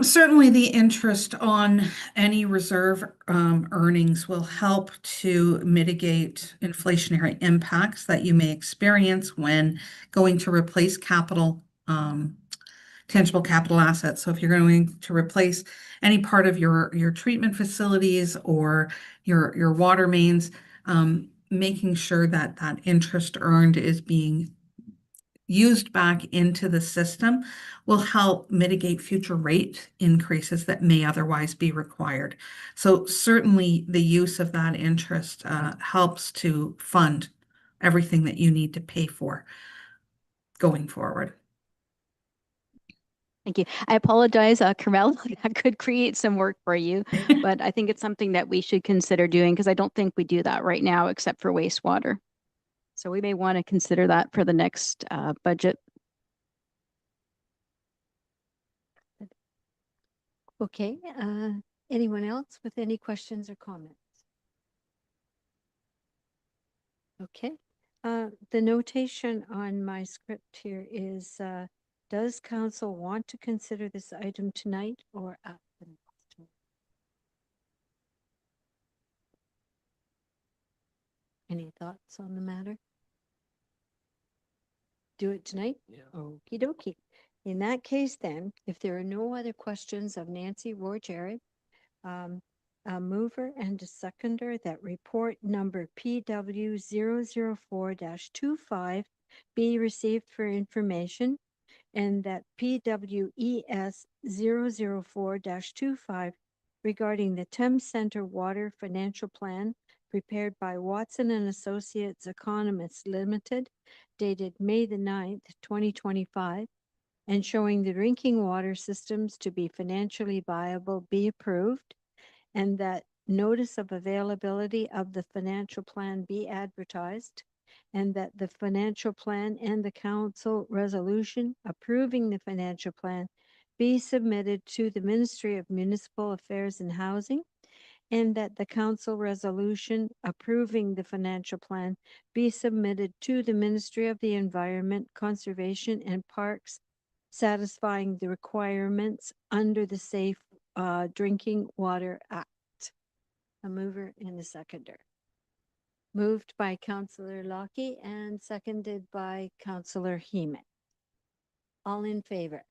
Certainly the interest on any reserve earnings will help to mitigate inflationary impacts that you may experience when going to replace capital, tangible capital assets. So if you're going to replace any part of your treatment facilities or your water mains, making sure that that interest earned is being used back into the system will help mitigate future rate increases that may otherwise be required. So certainly the use of that interest helps to fund everything that you need to pay for going forward. Thank you. I apologize, Carmel, that could create some work for you, but I think it's something that we should consider doing because I don't think we do that right now except for wastewater. So we may want to consider that for the next budget. Okay, anyone else with any questions or comments? Okay, the notation on my script here is, does council want to consider this item tonight or at the next meeting? Any thoughts on the matter? Do it tonight? Yeah. Okie dokie. In that case then, if there are no other questions of Nancy or Jared, a mover and a seconder that report number PW 004-25 be received for information, and that PWES 004-25 regarding the Thames Center Water Financial Plan prepared by Watson and Associates Economists Limited, dated May the 9th, 2025, and showing the drinking water systems to be financially viable be approved, and that notice of availability of the financial plan be advertised, and that the financial plan and the council resolution approving the financial plan be submitted to the Ministry of Municipal Affairs and Housing, and that the council resolution approving the financial plan be submitted to the Ministry of the Environment, Conservation and Parks, satisfying the requirements under the Safe Drinking Water Act. A mover and a seconder. Moved by Councillor Lockie and seconded by Councillor Heeman. All in favor?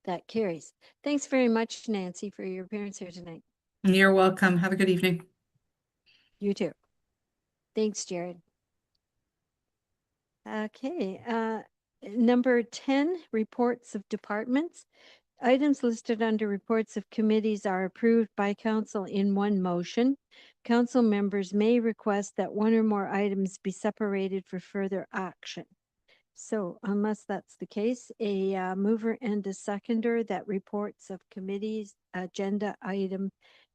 That carries. Thanks very much, Nancy, for your appearance here tonight. You're welcome. Have a good evening. You too. Thanks, Jared. Okay, number 10, reports of departments. Items listed under reports of committees are approved by council in one motion. Council members may request that one or more items be separated for further action. So unless that's the case, a mover and a seconder that reports of committees agenda item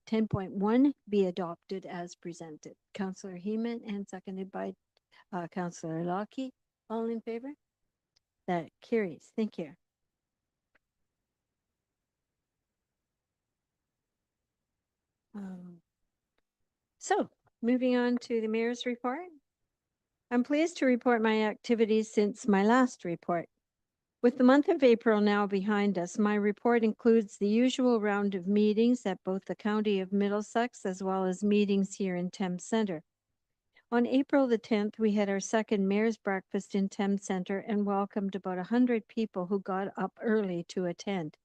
10.1 be adopted as presented. Councillor Heeman and seconded by Councillor Lockie. All in favor? That carries. Thank you. So moving on to the mayor's report. I'm pleased to report my activities since my last report. With the month of April now behind us, my report includes the usual round of meetings at both the County of Middlesex as well as meetings here in Thames Centre. On April the 10th, we had our second Mayor's Breakfast in Thames Centre and welcomed about 100 people who got up early to attend.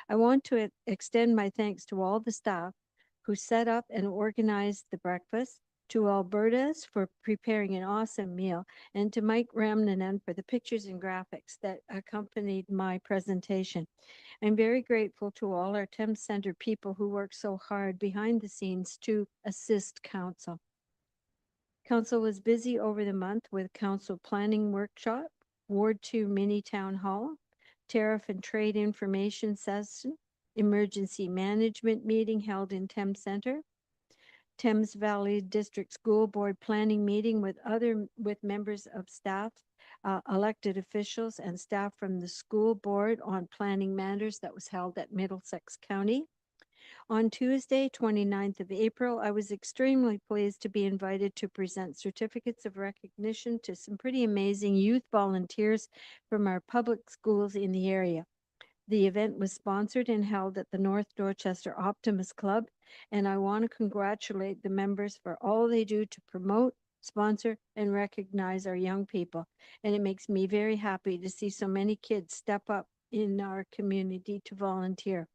I want to extend my thanks to all the staff who set up and organized the breakfast, to Alberta's for preparing an awesome meal, and to Mike Ramnanen for the pictures and graphics that accompanied my presentation. I'm very grateful to all our Thames Centre people who work so hard behind the scenes to assist Council. Council was busy over the month with Council Planning Workshop, Ward 2 Mini Town Hall, Tariff and Trade Information Session, Emergency Management Meeting held in Thames Centre, Thames Valley District School Board Planning Meeting with members of staff, elected officials and staff from the school board on planning matters that was held at Middlesex County. On Tuesday, 29th of April, I was extremely pleased to be invited to present certificates of recognition to some pretty amazing youth volunteers from our public schools in the area. The event was sponsored and held at the North Dorchester Optimist Club, and I want to congratulate the members for all they do to promote, sponsor, and recognize our young people. And it makes me very happy to see so many kids step up in our community to volunteer.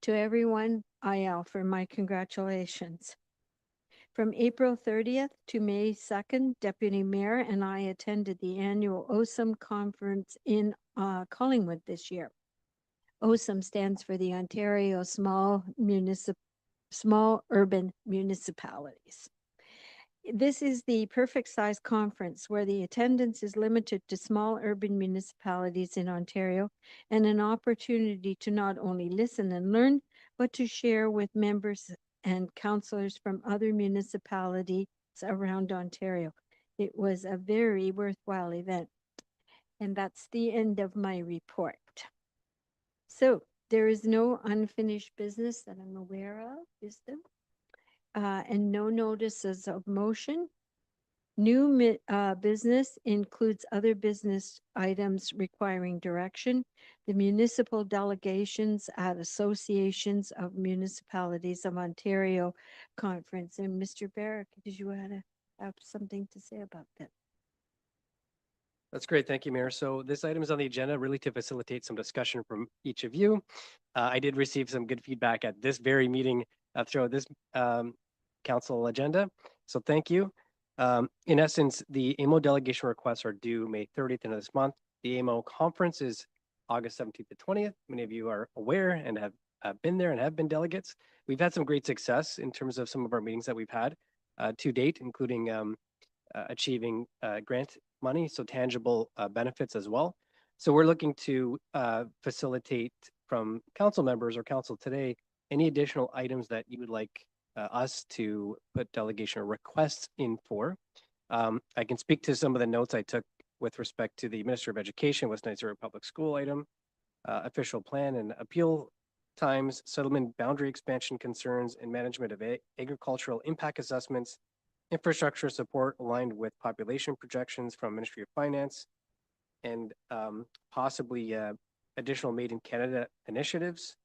To everyone, I offer my congratulations. From April 30th to May 2nd, Deputy Mayor and I attended the annual OSUM conference in Collingwood this year. OSUM stands for the Ontario Small Urban Municipalities. This is the perfect size conference where the attendance is limited to small urban municipalities in Ontario, and an opportunity to not only listen and learn, but to share with members and councillors from other municipalities around Ontario. It was a very worthwhile event. And that's the end of my report. So there is no unfinished business that I'm aware of, is there? And no notices of motion. New business includes other business items requiring direction. The municipal delegations at Associations of Municipalities of Ontario conference. And Mr. Barrick, did you want to have something to say about that? That's great. Thank you, Mayor. So this item is on the agenda really to facilitate some discussion from each of you. I did receive some good feedback at this very meeting throughout this council agenda. So thank you. In essence, the AMO delegation requests are due May 30th of this month. The AMO conference is August 17th to 20th. Many of you are aware and have been there and have been delegates. We've had some great success in terms of some of our meetings that we've had to date, including achieving grant money, so tangible benefits as well. So we're looking to facilitate from council members or council today any additional items that you would like us to put delegation requests in for. I can speak to some of the notes I took with respect to the Minister of Education, West Nigeria Public School item, official plan and appeal times, settlement boundary expansion concerns, and management of agricultural impact assessments, infrastructure support aligned with population projections from Ministry of Finance, and possibly additional Made in Canada initiatives.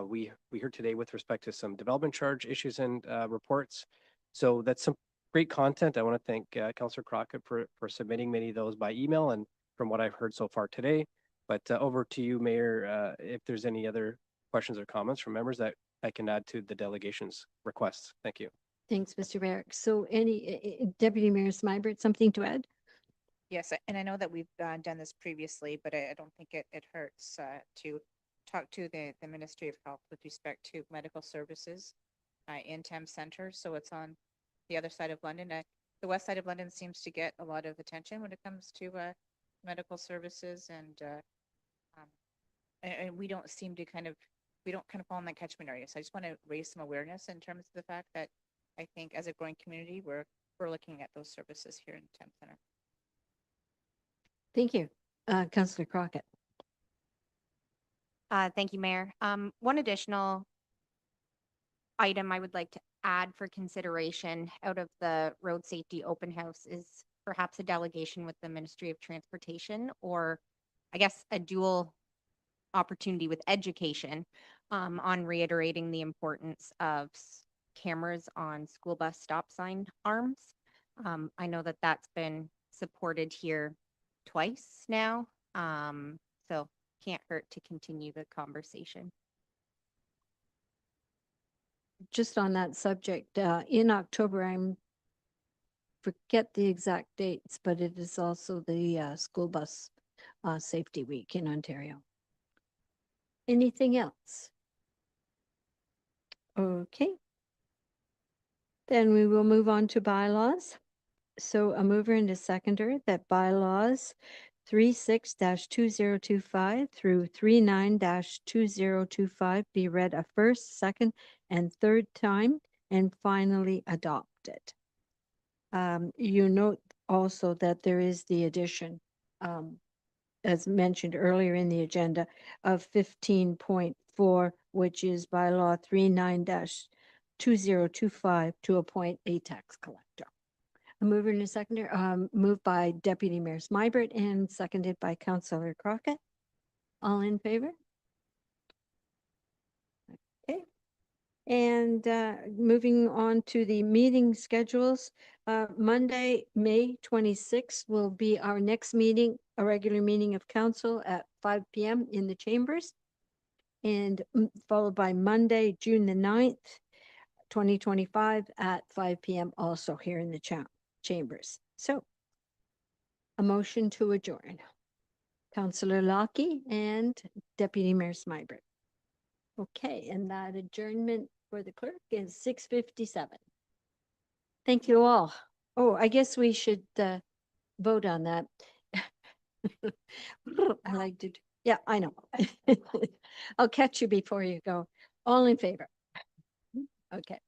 We heard today with respect to some development charge issues and reports. So that's some great content. I want to thank Councillor Crockett for submitting many of those by email and from what I've heard so far today. But over to you, Mayor, if there's any other questions or comments from members that I can add to the delegation's requests. Thank you. Thanks, Mr. Barrick. So any Deputy Mayor Smybert, something to add? Yes, and I know that we've done this previously, but I don't think it hurts to talk to the Ministry of Health with respect to medical services in Thames Center. So it's on the other side of London. The west side of London seems to get a lot of attention when it comes to medical services, and we don't seem to we don't fall in that catchment area. So I just want to raise some awareness in terms of the fact that I think as a growing community, we're looking at those services here in Thames Center. Thank you. Councillor Crockett. Thank you, Mayor. One additional item I would like to add for consideration out of the road safety open house is perhaps a delegation with the Ministry of Transportation, or I guess a dual opportunity with education on reiterating the importance of cameras on school bus stop sign arms. I know that that's been supported here twice now, so can't hurt to continue the conversation. Just on that subject, in October, forget the exact dates, but it is also the school bus safety week in Ontario. Anything else? Okay. Then we will move on to bylaws. So a mover and a seconder that bylaws 36-2025 through 39-2025 be read a first, second, and third time and finally adopted. You note also that there is the addition, as mentioned earlier in the agenda, of 15.4, which is bylaw 39-2025 to appoint a tax collector. A mover and a seconder, moved by Deputy Mayor Smybert and seconded by Councillor Crockett. All in favor? Okay. And moving on to the meeting schedules, Monday, May 26th will be our next meeting, a regular meeting of council at 5 p.m. in the chambers. And followed by Monday, June the 9th, 2025 at 5 p.m. also here in the chambers. So a motion to adjourn. Councillor Lockie and Deputy Mayor Smybert. Okay, and that adjournment for the clerk is 6:57. Thank you all. Oh, I guess we should vote on that. I like to, yeah, I know. I'll catch you before you go. All in favor? Okay.